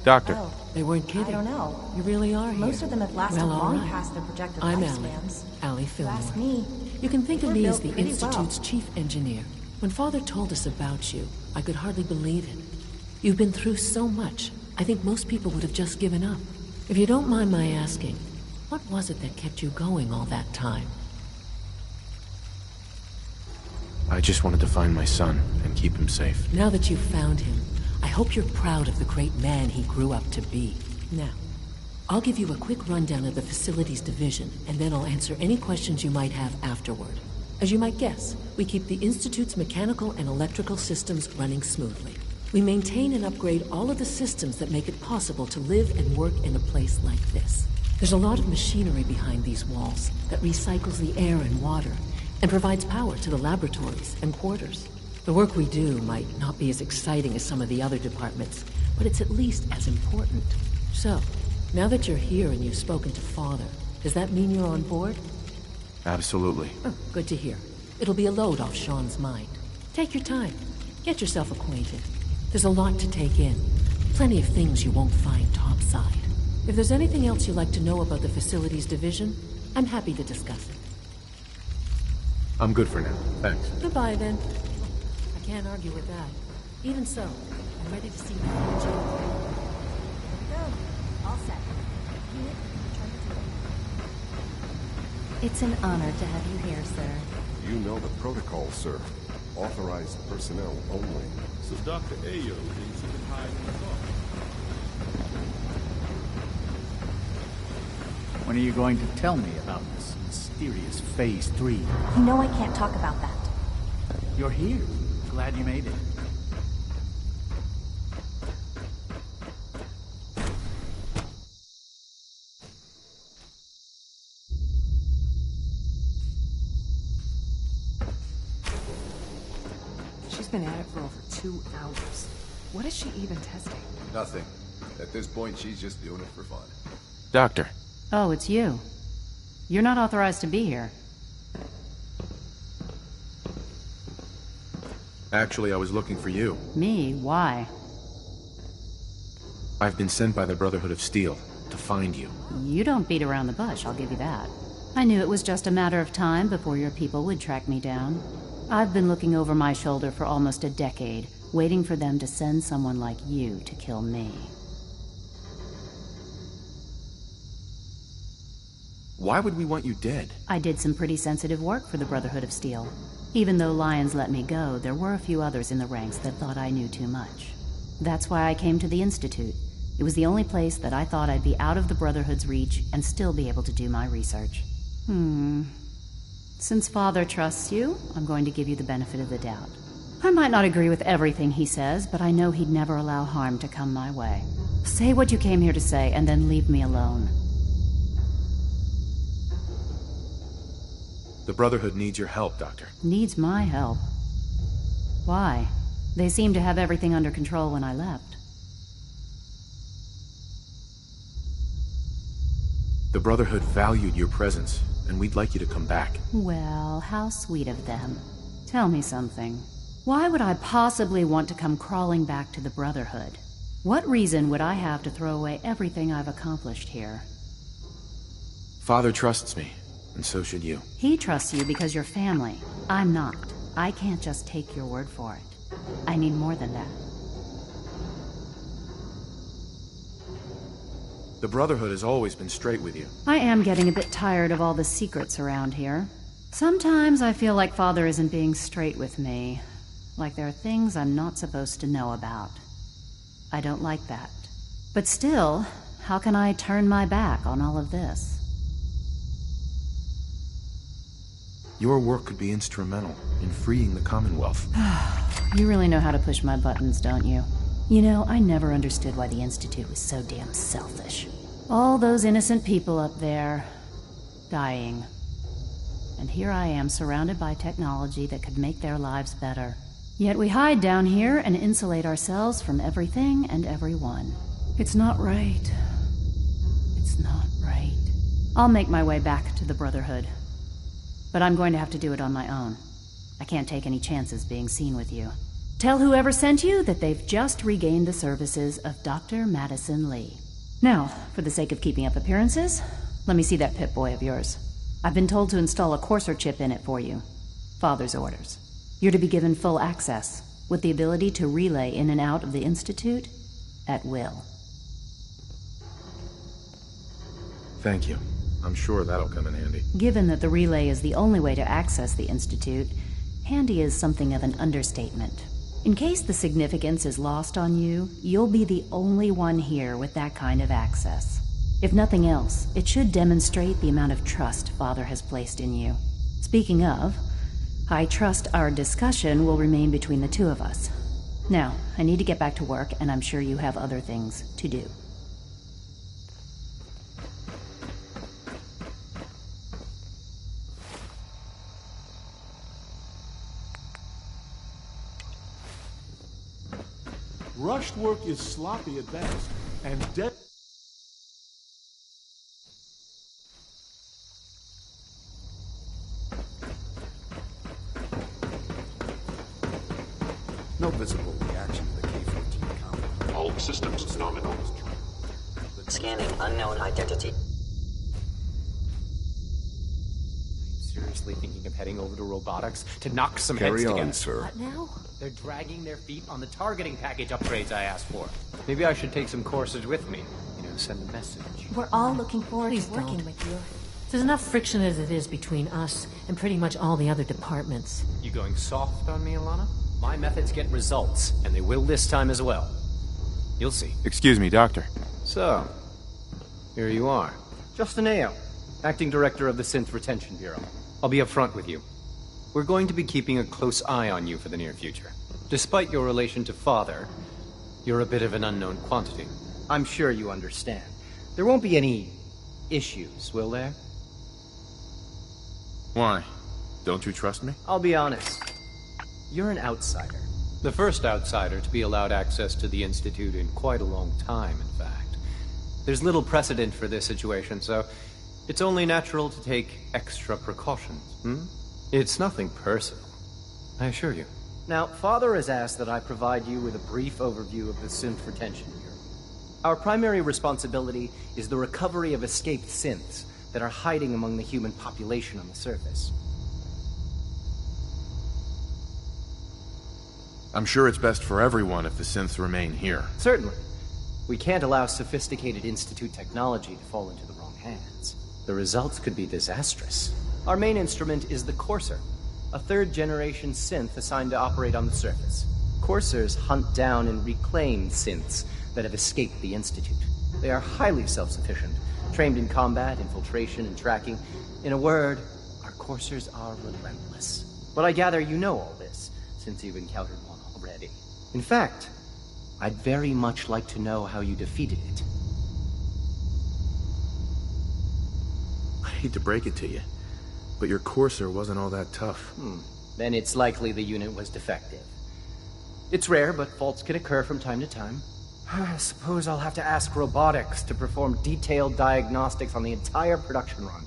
Doctor. Oh, They weren't kidding. I don't know. You really are here. Most of them have lasted Well, all long right. past their projected I'm lifespans. Allie You Fillmore. ask me. You can think of We're me as built the pretty Institute's well. chief engineer. When Father told us about you, I could hardly believe it. You've been through so much, I think most people would have just given up. If you don't mind my asking, what was it that kept you going all that time? I just wanted to find my son and keep him safe. Now that you've found him, I hope you're proud of the great man he grew up to be. Now, I'll give you a quick rundown of the Facilities Division, and then I'll answer any questions you might have afterward. As you might guess, we keep the Institute's mechanical and electrical systems running smoothly. We maintain and upgrade all of the systems that make it possible to live and work in a place like this. There's a lot of machinery behind these walls that recycles the air and water, and provides power to the laboratories and quarters. The work we do might not be as exciting as some of the other departments, but it's at least as important. So, now that you're here and you've spoken to Father, does that mean you're on board? Absolutely. Oh, good to hear. It'll be a load off Sean's mind. Take your time. Get yourself acquainted. There's a lot to take in. Plenty of things you won't find topside. If there's anything else you'd like to know about the Facilities Division, I'm happy to discuss it. I'm good for now. Thanks. Goodbye, then. I can't argue with that. Even so, I'm ready to see you in jail. Go. All set. Unit, return to duty. It's an honor to have you here, sir. You know the protocol, sir. Authorized personnel only. So Dr. Ayo thinks he can hide in the dark. When are you going to tell me about this mysterious Phase 3? You know I can't talk about that. You're here. Glad you made it. She's been at it for over 2 hours. What is she even testing? Nothing. At this point, she's just doing it for fun. Doctor. Oh, it's you. You're not authorized to be here. Actually, I was looking for you. Me? Why? I've been sent by the Brotherhood of Steel to find you. You don't beat around the bush, I'll give you that. I knew it was just a matter of time before your people would track me down. I've been looking over my shoulder for almost a decade, waiting for them to send someone like you to kill me. Why would we want you dead? I did some pretty sensitive work for the Brotherhood of Steel. Even though Lyons let me go, there were a few others in the ranks that thought I knew too much. That's why I came to the Institute. It was the only place that I thought I'd be out of the Brotherhood's reach and still be able to do my research. Since Father trusts you, I'm going to give you the benefit of the doubt. I might not agree with everything he says, but I know he'd never allow harm to come my way. Say what you came here to say, and then leave me alone. The Brotherhood needs your help, Doctor. Needs my help? Why? They seemed to have everything under control when I left. The Brotherhood valued your presence, and we'd like you to come back. Well, how sweet of them. Tell me something. Why would I possibly want to come crawling back to the Brotherhood? What reason would I have to throw away everything I've accomplished here? Father trusts me, and so should you. He trusts you because you're family. I'm not. I can't just take your word for it. I need more than that. The Brotherhood has always been straight with you. I am getting a bit tired of all the secrets around here. Sometimes I feel like Father isn't being straight with me. Like there are things I'm not supposed to know about. I don't like that. But still, how can I turn my back on all of this? Your work could be instrumental in freeing the Commonwealth. You really know how to push my buttons, don't you? You know, I never understood why the Institute was so damn selfish. All those innocent people up there, dying. And here I am, surrounded by technology that could make their lives better. Yet we hide down here and insulate ourselves from everything and everyone. It's not right. It's not right. I'll make my way back to the Brotherhood. But I'm going to have to do it on my own. I can't take any chances being seen with you. Tell whoever sent you that they've just regained the services of Dr. Madison Lee. Now, for the sake of keeping up appearances, let me see that Pip-Boy of yours. I've been told to install a Courser chip in it for you. Father's orders. You're to be given full access, with the ability to relay in and out of the Institute at will. Thank you. I'm sure that'll come in handy. Given that the relay is the only way to access the Institute, handy is something of an understatement. In case the significance is lost on you, you'll be the only one here with that kind of access. If nothing else, it should demonstrate the amount of trust Father has placed in you. Speaking of, I trust our discussion will remain between the two of us. Now, I need to get back to work, and I'm sure you have other things to do. Rushed work is sloppy at best, and No visible reaction to the K-14 compound. All systems nominal. Scanning unknown identity. Seriously thinking of heading over to robotics to knock some Carry heads on, together. sir. What now? They're dragging their feet on the targeting package upgrades I asked for. Maybe I should take some courses with me. You know, send a message. We're all looking forward Please to working don't. with you. There's enough friction as it is between us and pretty much all the other departments. You going soft on me, Alana? My methods get results, and they will this time as well. You'll see. Excuse me, Doctor. So, here you are. Justin Ayo, Acting Director of the Synth Retention Bureau. I'll be upfront with you. We're going to be keeping a close eye on you for the near future. Despite your relation to Father, you're a bit of an unknown quantity. I'm sure you understand. There won't be any issues, will there? Why? Don't you trust me? I'll be honest. You're an outsider. The first outsider to be allowed access to the Institute in quite a long time, in fact. There's little precedent for this situation, so it's only natural to take extra precautions, It's nothing personal, I assure you. Now, Father has asked that I provide you with a brief overview of the synth retention here. Our primary responsibility is the recovery of escaped synths that are hiding among the human population on the surface. I'm sure it's best for everyone if the synths remain here. Certainly. We can't allow sophisticated Institute technology to fall into the wrong hands. The results could be disastrous. Our main instrument is the Courser, a third-generation synth assigned to operate on the surface. Coursers hunt down and reclaim synths that have escaped the Institute. They are highly self-sufficient, trained in combat, infiltration, and tracking. In a word, our Coursers are relentless. But I gather you know all this, since you've encountered one already. In fact, I'd very much like to know how you defeated it. I hate to break it to you, but your Courser wasn't all that tough. Then it's likely the unit was defective. It's rare, but faults can occur from time to time. I suppose I'll have to ask robotics to perform detailed diagnostics on the entire production run.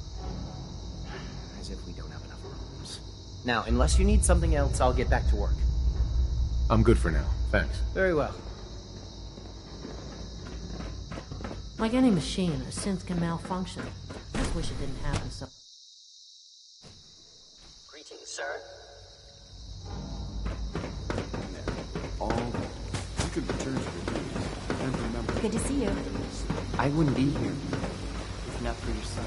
As if we don't have enough rooms. Now, unless you need something else, I'll get back to work. I'm good for now, thanks. Very well. Like any machine, a synth can malfunction. Just wish it didn't happen so... Greetings, sir. All you could return to your duties. And remember... Good to see you. I wouldn't be here if not for your son.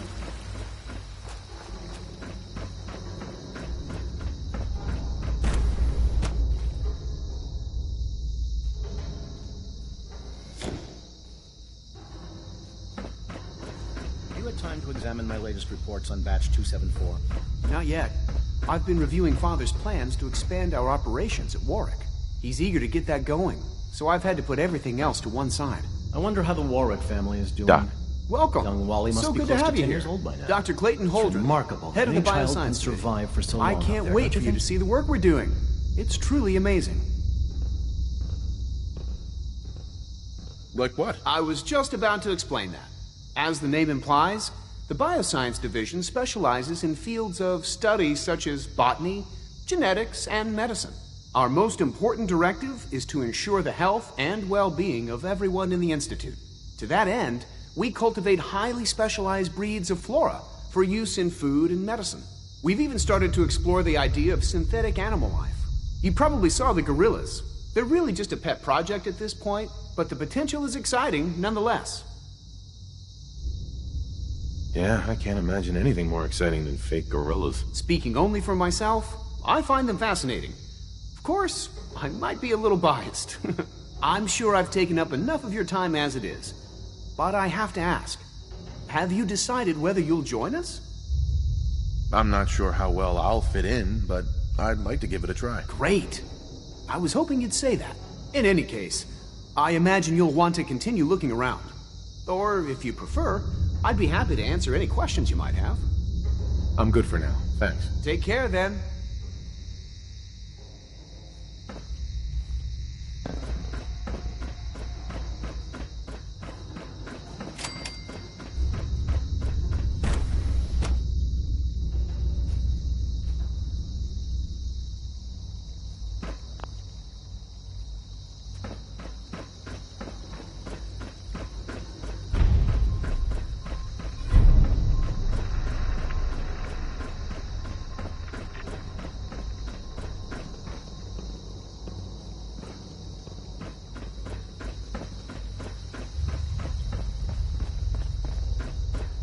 You had time to examine my latest reports on Batch 274? Not yet. I've been reviewing Father's plans to expand our operations at Warwick. He's eager to get that going, so I've had to put everything else to one side. I wonder how the Warwick family is doing. Doc. Welcome. Young Wally must so be good close to have you 10 here. years old by now. Dr. Clayton It's Holdren, remarkable. head of the Any child bioscience can division. survive for so long. I out can't there, wait don't for you you to think? see the work we're doing. It's truly amazing. Like what? I was just about to explain that. As the name implies, the Bioscience Division specializes in fields of study such as botany, genetics, and medicine. Our most important directive is to ensure the health and well-being of everyone in the Institute. To that end, we cultivate highly specialized breeds of flora for use in food and medicine. We've even started to explore the idea of synthetic animal life. You probably saw the gorillas. They're really just a pet project at this point, but the potential is exciting nonetheless. Yeah, I can't imagine anything more exciting than fake gorillas. Speaking only for myself, I find them fascinating. Of course, I might be a little biased. I'm sure I've taken up enough of your time as it is. But I have to ask, have you decided whether you'll join us? I'm not sure how well I'll fit in, but I'd like to give it a try. Great. I was hoping you'd say that. In any case, I imagine you'll want to continue looking around. Or, if you prefer, I'd be happy to answer any questions you might have. I'm good for now, thanks. Take care, then.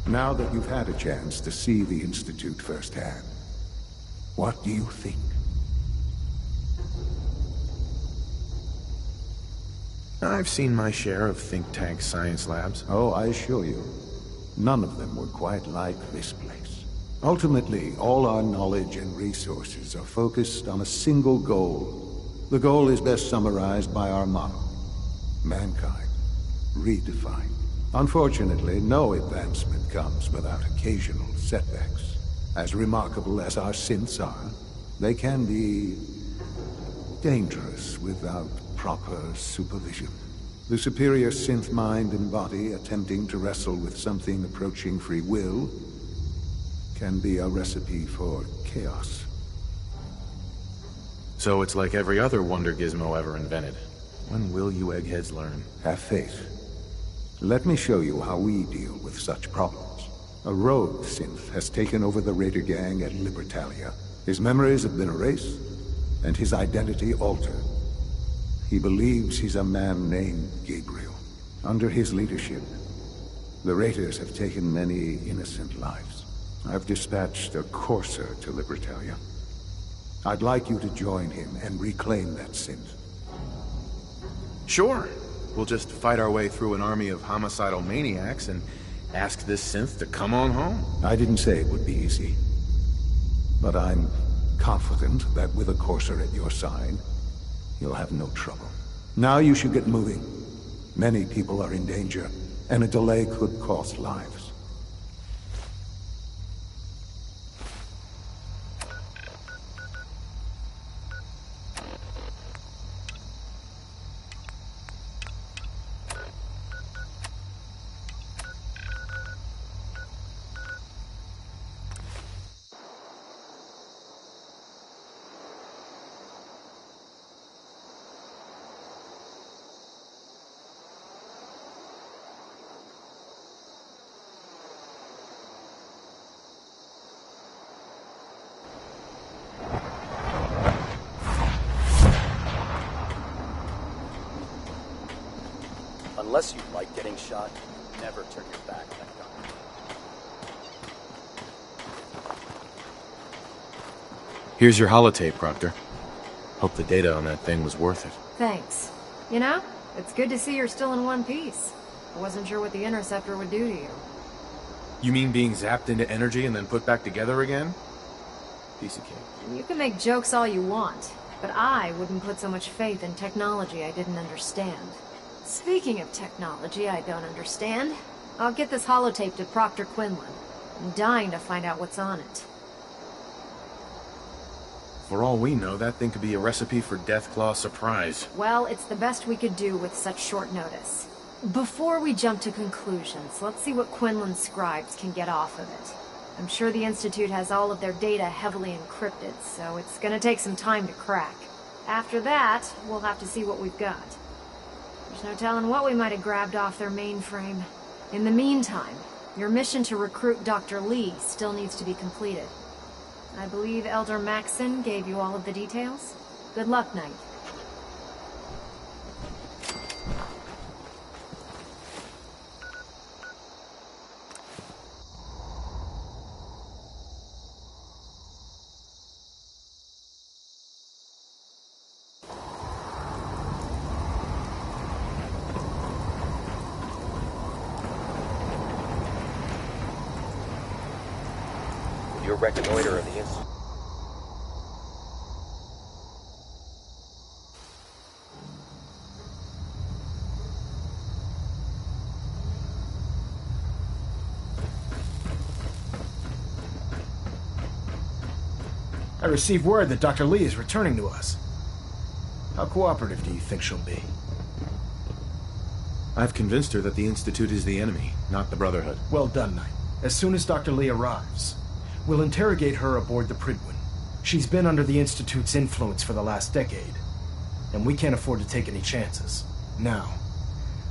Now that you've had a chance to see the Institute firsthand, what do you think? I've seen my share of think tank science labs. Oh, I assure you, none of them were quite like this place. Ultimately, all our knowledge and resources are focused on a single goal. The goal is best summarized by our motto: mankind redefined. Unfortunately, no advancement comes without occasional setbacks. As remarkable as our synths are, they can be dangerous without proper supervision. The superior synth mind and body attempting to wrestle with something approaching free will can be a recipe for chaos. So it's like every other wonder gizmo ever invented. When will you eggheads learn? Have faith. Let me show you how we deal with such problems. A rogue synth has taken over the Raider gang at Libertalia. His memories have been erased, and his identity altered. He believes he's a man named Gabriel. Under his leadership, the Raiders have taken many innocent lives. I've dispatched a courser to Libertalia. I'd like you to join him and reclaim that synth. Sure. We'll just fight our way through an army of homicidal maniacs and ask this synth to come on home. I didn't say it would be easy. But I'm confident that with a courser at your side, you'll have no trouble. Now you should get moving. Many people are in danger, and a delay could cost lives. Unless you like getting shot, never turn your back on that gun. Here's your holotape, Proctor. Hope the data on that thing was worth it. Thanks. You know, it's good to see you're still in one piece. I wasn't sure what the Interceptor would do to you. You mean being zapped into energy and then put back together again? Piece of cake. You can make jokes all you want, but I wouldn't put so much faith in technology I didn't understand. Speaking of technology I don't understand, I'll get this holotape to Proctor Quinlan. I'm dying to find out what's on it. For all we know, that thing could be a recipe for Deathclaw surprise. Well, it's the best we could do with such short notice. Before we jump to conclusions, let's see what Quinlan's scribes can get off of it. I'm sure the Institute has all of their data heavily encrypted, so it's gonna take some time to crack. After that, we'll have to see what we've got. There's no telling what we might have grabbed off their mainframe. In the meantime, your mission to recruit Dr. Lee still needs to be completed. I believe Elder Maxson gave you all of the details. Good luck, Knight. Your reconnoiter of the Institute. I received word that Dr. Lee is returning to us. How cooperative do you think she'll be? I've convinced her that the Institute is the enemy, not the Brotherhood. Well done, Knight. As soon as Dr. Lee arrives, we'll interrogate her aboard the Prydwen. She's been under the Institute's influence for the last decade, and we can't afford to take any chances. Now,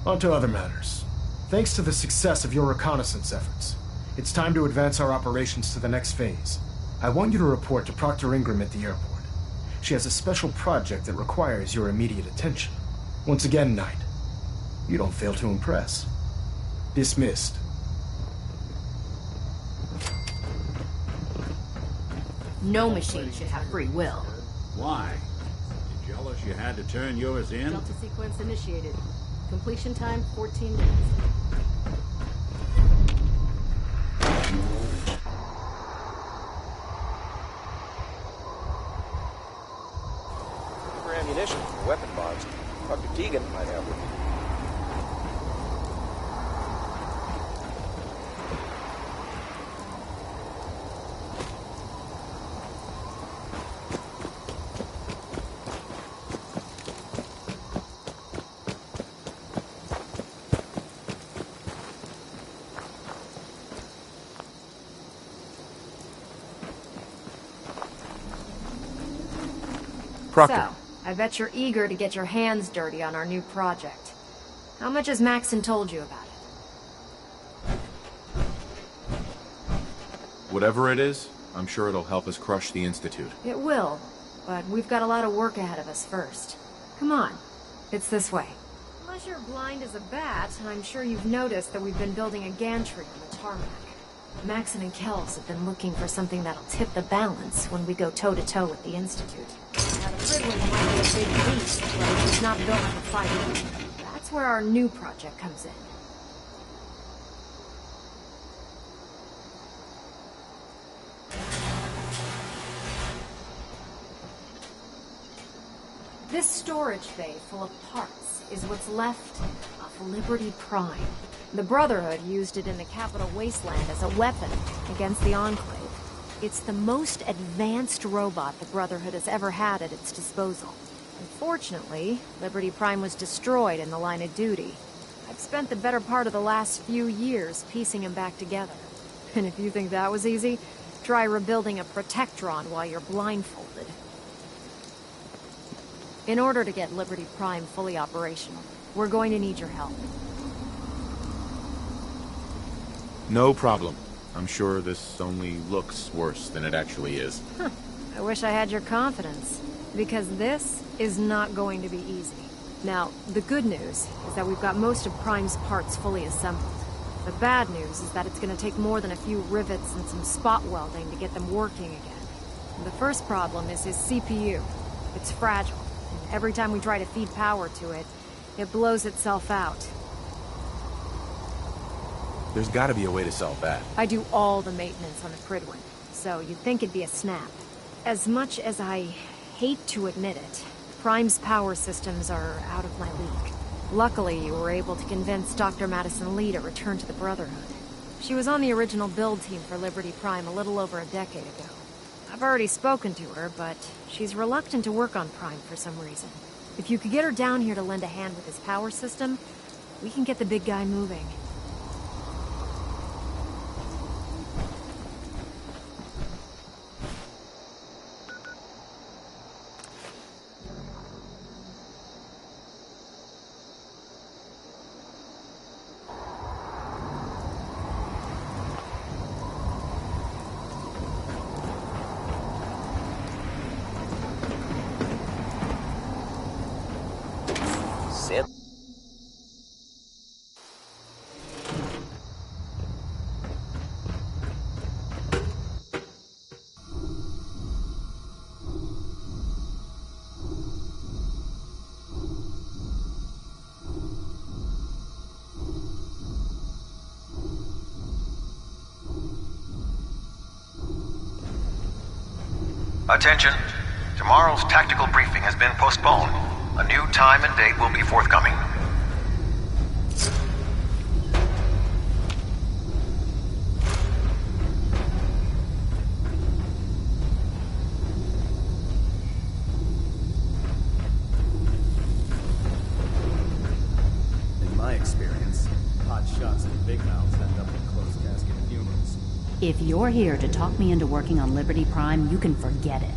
on to other matters. Thanks to the success of your reconnaissance efforts, it's time to advance our operations to the next phase. I want you to report to Proctor Ingram at the airport. She has a special project that requires your immediate attention. Once again, Knight, you don't fail to impress. Dismissed. No machine should have free will. Why? You jealous you had to turn yours in? Delta sequence initiated. Completion time 14 minutes. For ammunition for weapon bombs, Dr. Tegan might have one. Proctor. So, I bet you're eager to get your hands dirty on our new project. How much has Maxon told you about it? Whatever it is, I'm sure it'll help us crush the Institute. It will, but we've got a lot of work ahead of us first. Come on, it's this way. Unless you're blind as a bat, I'm sure you've noticed that we've been building a gantry on the tarmac. Maxon and Kells have been looking for something that'll tip the balance when we go toe-to-toe with the Institute. Now, the Prydwen might be a big beast, but it's not built for fighting. That's where our new project comes in. This storage bay full of parts is what's left of Liberty Prime. The Brotherhood used it in the Capital Wasteland as a weapon against the Enclave. It's the most advanced robot the Brotherhood has ever had at its disposal. Unfortunately, Liberty Prime was destroyed in the line of duty. I've spent the better part of the last few years piecing him back together. And if you think that was easy, try rebuilding a Protectron while you're blindfolded. In order to get Liberty Prime fully operational, we're going to need your help. No problem. I'm sure this only looks worse than it actually is. Huh. I wish I had your confidence, because this is not going to be easy. Now, the good news is that we've got most of Prime's parts fully assembled. The bad news is that it's going to take more than a few rivets and some spot welding to get them working again. And the first problem is his CPU. It's fragile, and every time we try to feed power to it, it blows itself out. There's gotta be a way to solve that. I do all the maintenance on the Prydwen, so you'd think it'd be a snap. As much as I hate to admit it, Prime's power systems are out of my league. Luckily, you were able to convince Dr. Madison Lee to return to the Brotherhood. She was on the original build team for Liberty Prime a little over a decade ago. I've already spoken to her, but she's reluctant to work on Prime for some reason. If you could get her down here to lend a hand with his power system, we can get the big guy moving. Attention. Tomorrow's tactical briefing has been postponed. A new time and date will be forthcoming. In my experience, hot shots and big mouths end up in closed casket funerals. If you're here to talk me into working on Liberty Prime, you can forget it.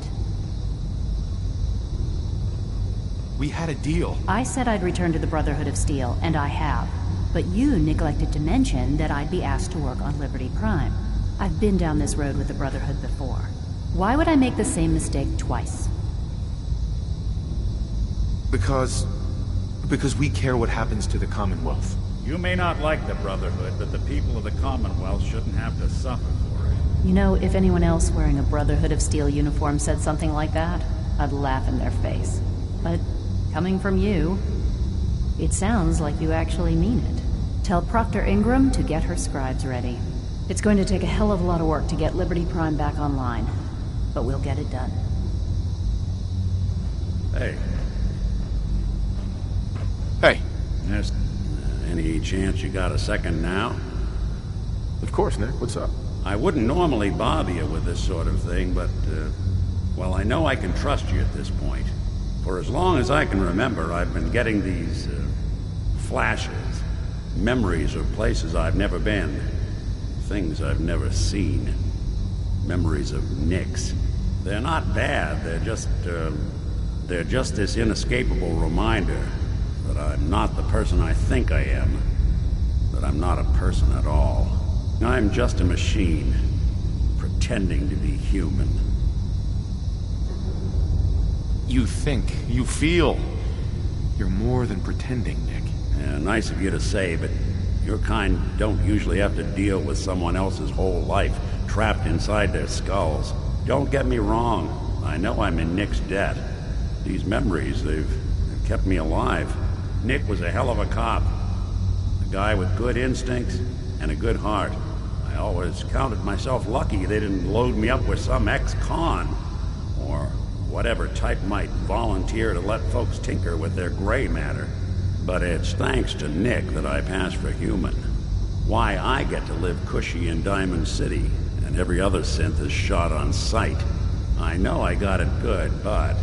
We had a deal. I said I'd return to the Brotherhood of Steel, and I have. But you neglected to mention that I'd be asked to work on Liberty Prime. I've been down this road with the Brotherhood before. Why would I make the same mistake twice? Because we care what happens to the Commonwealth. You may not like the Brotherhood, but the people of the Commonwealth shouldn't have to suffer for it. You know, if anyone else wearing a Brotherhood of Steel uniform said something like that, I'd laugh in their face. But coming from you, it sounds like you actually mean it. Tell Proctor Ingram to get her scribes ready. It's going to take a hell of a lot of work to get Liberty Prime back online, but we'll get it done. Hey. Hey. There's any chance you got a second now? Of course, Nick. What's up? I wouldn't normally bother you with this sort of thing, but, well, I know I can trust you at this point. For as long as I can remember, I've been getting these, flashes. Memories of places I've never been. Things I've never seen. Memories of Nix. They're not bad, they're just, they're just this inescapable reminder that I'm not the person I think I am, that I'm not a person at all. I'm just a machine, pretending to be human. You think, you feel. You're more than pretending, Nick. Yeah, nice of you to say, but your kind don't usually have to deal with someone else's whole life trapped inside their skulls. Don't get me wrong. I know I'm in Nick's debt. These memories, they've kept me alive. Nick was a hell of a cop. A guy with good instincts and a good heart. I always counted myself lucky they didn't load me up with some ex-con, or whatever type might volunteer to let folks tinker with their gray matter. But it's thanks to Nick that I pass for human. Why I get to live cushy in Diamond City, and every other synth is shot on sight. I know I got it good, but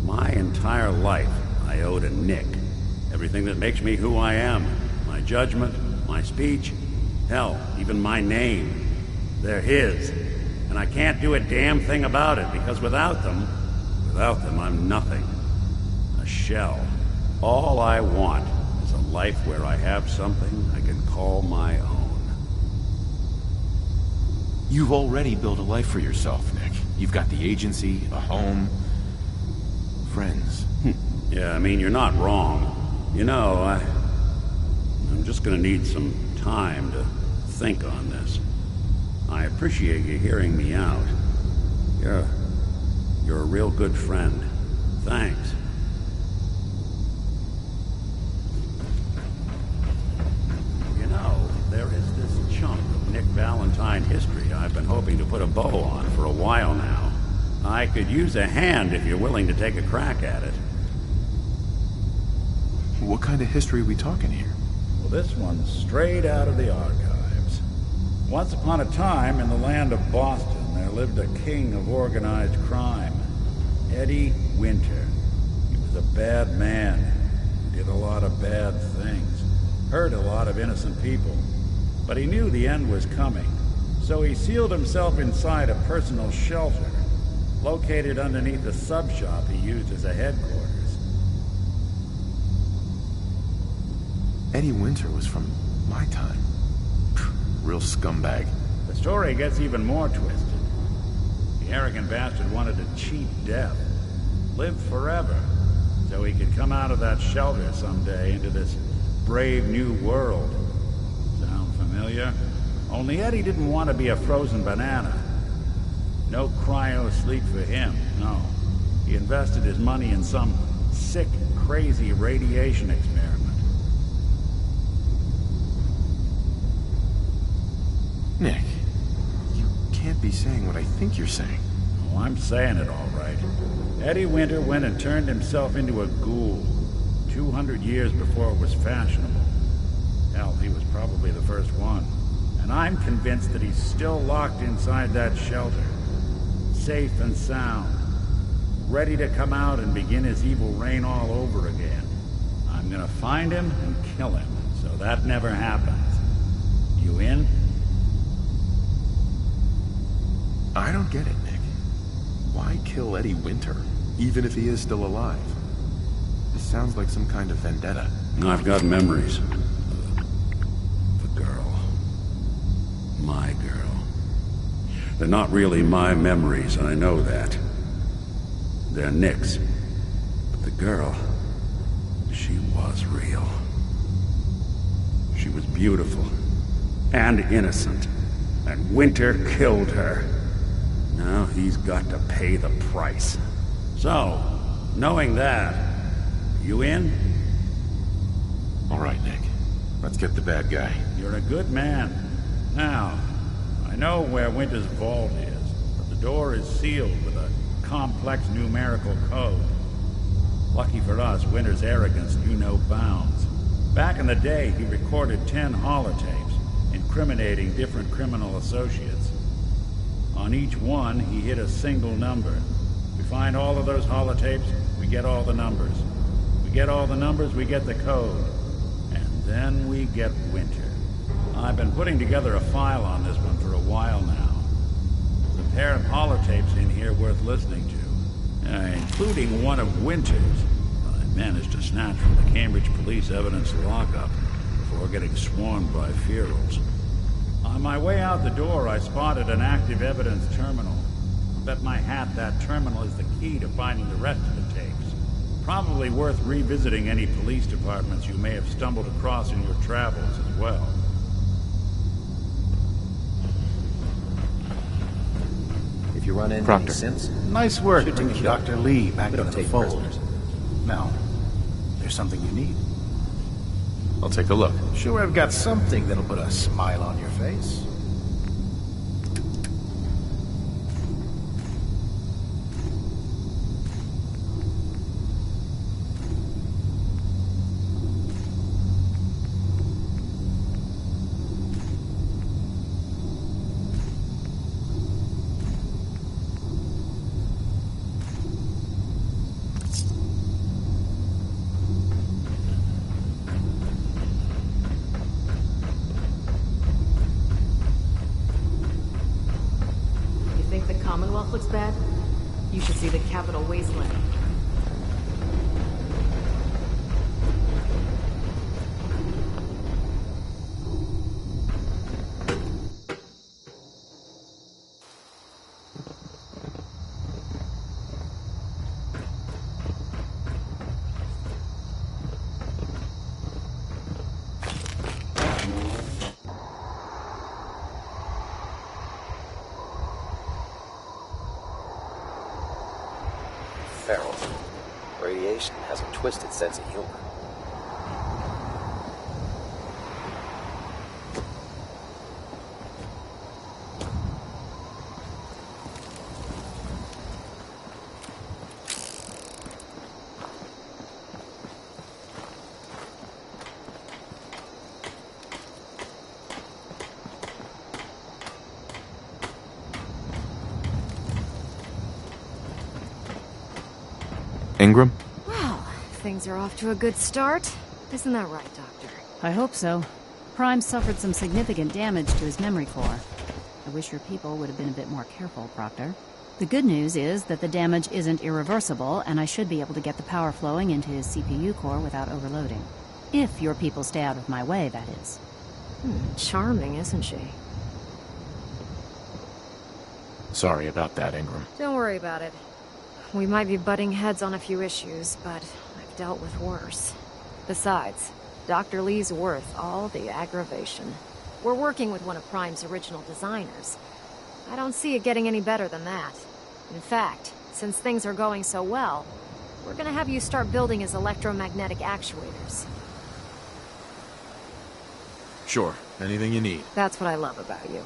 my entire life I owe to Nick. Everything that makes me who I am. My judgment, my speech, hell, even my name. They're his. And I can't do a damn thing about it, because without them, I'm nothing. A shell. All I want is a life where I have something I can call my own. You've already built a life for yourself, Nick. You've got the agency, a home, friends. Yeah, I mean, you're not wrong. You know, I'm just gonna need some time to think on this. I appreciate you hearing me out. You're a real good friend. Thanks. You know, there is this chunk of Nick Valentine history I've been hoping to put a bow on for a while now. I could use a hand if you're willing to take a crack at it. What kind of history are we talking here? Well, this one's straight out of the archives. Once upon a time, in the land of Boston, there lived a king of organized crime, Eddie Winter. He was a bad man, did a lot of bad things, hurt a lot of innocent people. But he knew the end was coming, so he sealed himself inside a personal shelter, located underneath a sub-shop he used as a headquarters. Eddie Winter was from my time. Real scumbag. The story gets even more twisted. The arrogant bastard wanted a cheap death, live forever, so he could come out of that shelter someday into this brave new world. Sound familiar? Only Eddie didn't want to be a frozen banana. No cryo sleep for him, no. He invested his money in some sick, crazy radiation experiment. Nick, you can't be saying what I think you're saying. Oh, I'm saying it all right. Eddie Winter went and turned himself into a ghoul 200 years before it was fashionable. Hell, he was probably the first one. And I'm convinced that he's still locked inside that shelter. Safe and sound. Ready to come out and begin his evil reign all over again. I'm gonna find him and kill him, so that never happens. You in? I don't get it, Nick. Why kill Eddie Winter, even if he is still alive? This sounds like some kind of vendetta. I've got memories. The girl. My girl. They're not really my memories, I know that. They're Nick's. But the girl, she was real. She was beautiful and innocent, and Winter killed her. Now he's got to pay the price. So, knowing that, you in? All right, Nick. Let's get the bad guy. You're a good man. Now, I know where Winter's vault is, but the door is sealed with a complex numerical code. Lucky for us, Winter's arrogance knew no bounds. Back in the day, he recorded 10 holotapes, incriminating different criminal associates. On each one, he hit a single number. We find all of those holotapes, we get all the numbers. We get all the numbers, we get the code. And then we get Winter. I've been putting together a file on this one for a while now. There's a pair of holotapes in here worth listening to. including one of Winter's. I managed to snatch from the Cambridge police evidence lockup before getting swarmed by ferals. On my way out the door, I spotted an active evidence terminal. I'll bet my hat that terminal is the key to finding the rest of the tapes. Probably worth revisiting any police departments you may have stumbled across in your travels as well. If you run into Proctor. any synths, Nice work should bringing take Dr. Lee back We into don't the take fold. prisoners. Now, there's something you need. I'll take a look. Sure, I've got something that'll put a smile on your face. You think the Commonwealth looks bad? You should see the Capital Wasteland. feral. Radiation has a twisted sense of humor. Ingram? Well, things are off to a good start. Isn't that right, Doctor? I hope so. Prime suffered some significant damage to his memory core. I wish your people would have been a bit more careful, Proctor. The good news is that the damage isn't irreversible, and I should be able to get the power flowing into his CPU core without overloading. If your people stay out of my way, that is. Charming, isn't she? Sorry about that, Ingram. Don't worry about it. We might be butting heads on a few issues, but I've dealt with worse. Besides, Dr. Lee's worth all the aggravation. We're working with one of Prime's original designers. I don't see it getting any better than that. In fact, since things are going so well, we're gonna have you start building his electromagnetic actuators. Sure, anything you need. That's what I love about you.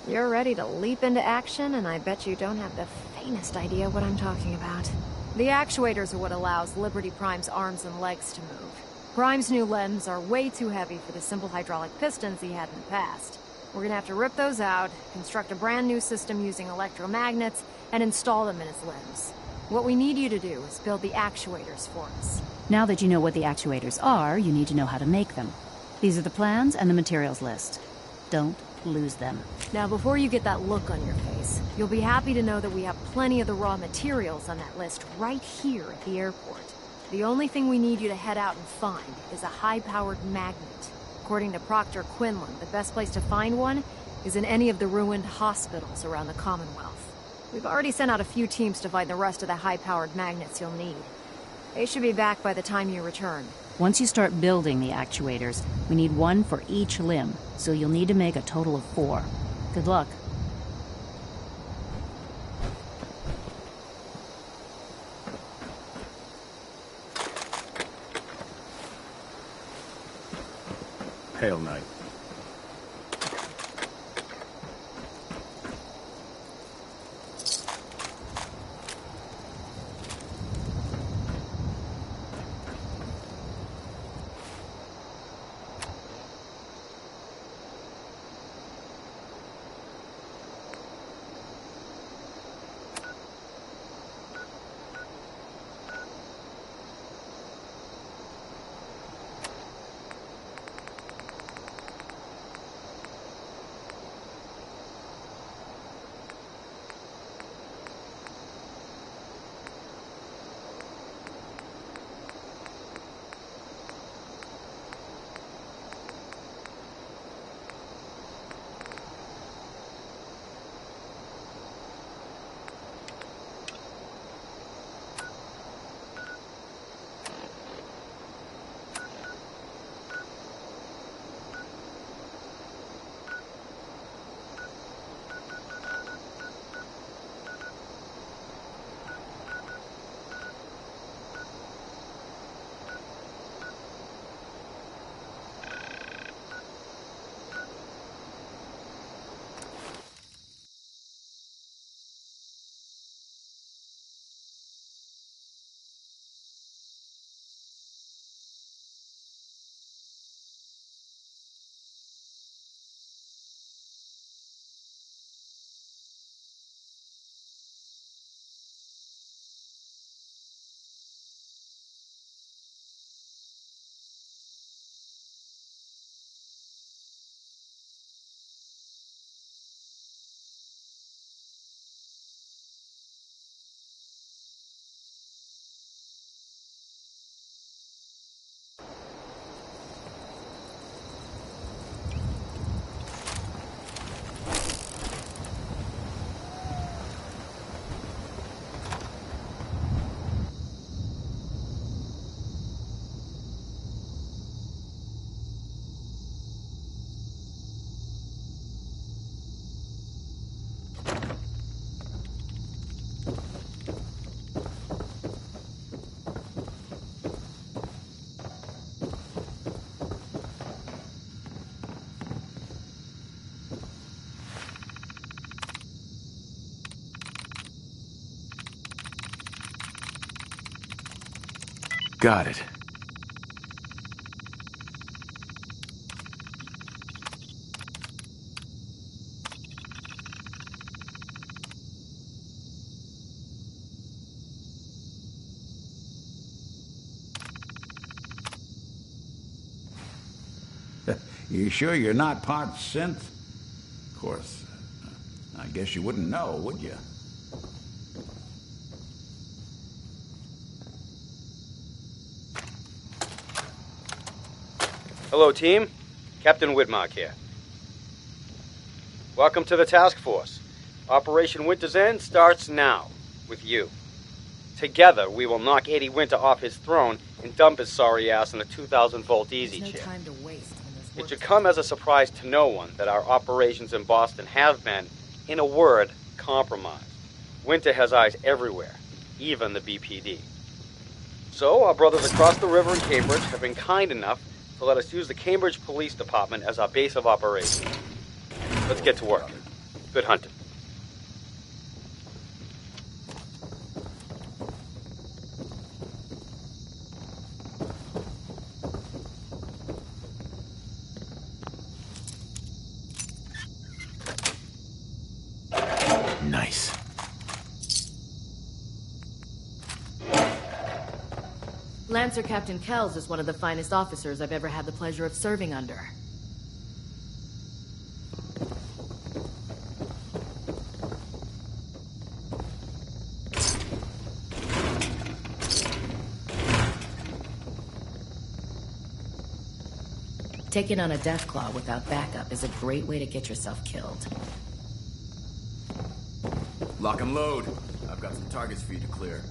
You're ready to leap into action, and I bet you don't have the faintest idea what I'm talking about. The actuators are what allows Liberty Prime's arms and legs to move. Prime's new limbs are way too heavy for the simple hydraulic pistons he had in the past. We're gonna have to rip those out, construct a brand new system using electromagnets, and install them in his limbs. What we need you to do is build the actuators for us. Now that you know what the actuators are, you need to know how to make them. These are the plans and the materials list. Don't lose them. Now, before you get that look on your face, you'll be happy to know that we have plenty of the raw materials on that list right here at the airport. The only thing we need you to head out and find is a high-powered magnet. According to Proctor Quinlan, the best place to find one is in any of the ruined hospitals around the Commonwealth. We've already sent out a few teams to find the rest of the high-powered magnets you'll need. They should be back by the time you return. Once you start building the actuators, we need one for each limb, so you'll need to make a total of 4. Good luck. Hail Knight. got it. You sure you're not part synth? Of course. I guess you wouldn't know, would you? Hello, team. Captain Widmark here. Welcome to the task force. Operation Winter's End starts now, with you. Together, we will knock Eddie Winter off his throne and dump his sorry ass in a 2,000-volt easy chair. Time to waste. It should come as a surprise to no one that our operations in Boston have been, in a word, compromised. Winter has eyes everywhere, even the BPD. So, our brothers across the river in Cambridge have been kind enough to let us use the Cambridge Police Department as our base of operations. Let's get to work. Good hunting. Nice. Lancer Captain Kells is one of the finest officers I've ever had the pleasure of serving under. Taking on a Deathclaw without backup is a great way to get yourself killed. Lock and load. I've got some targets for you to clear.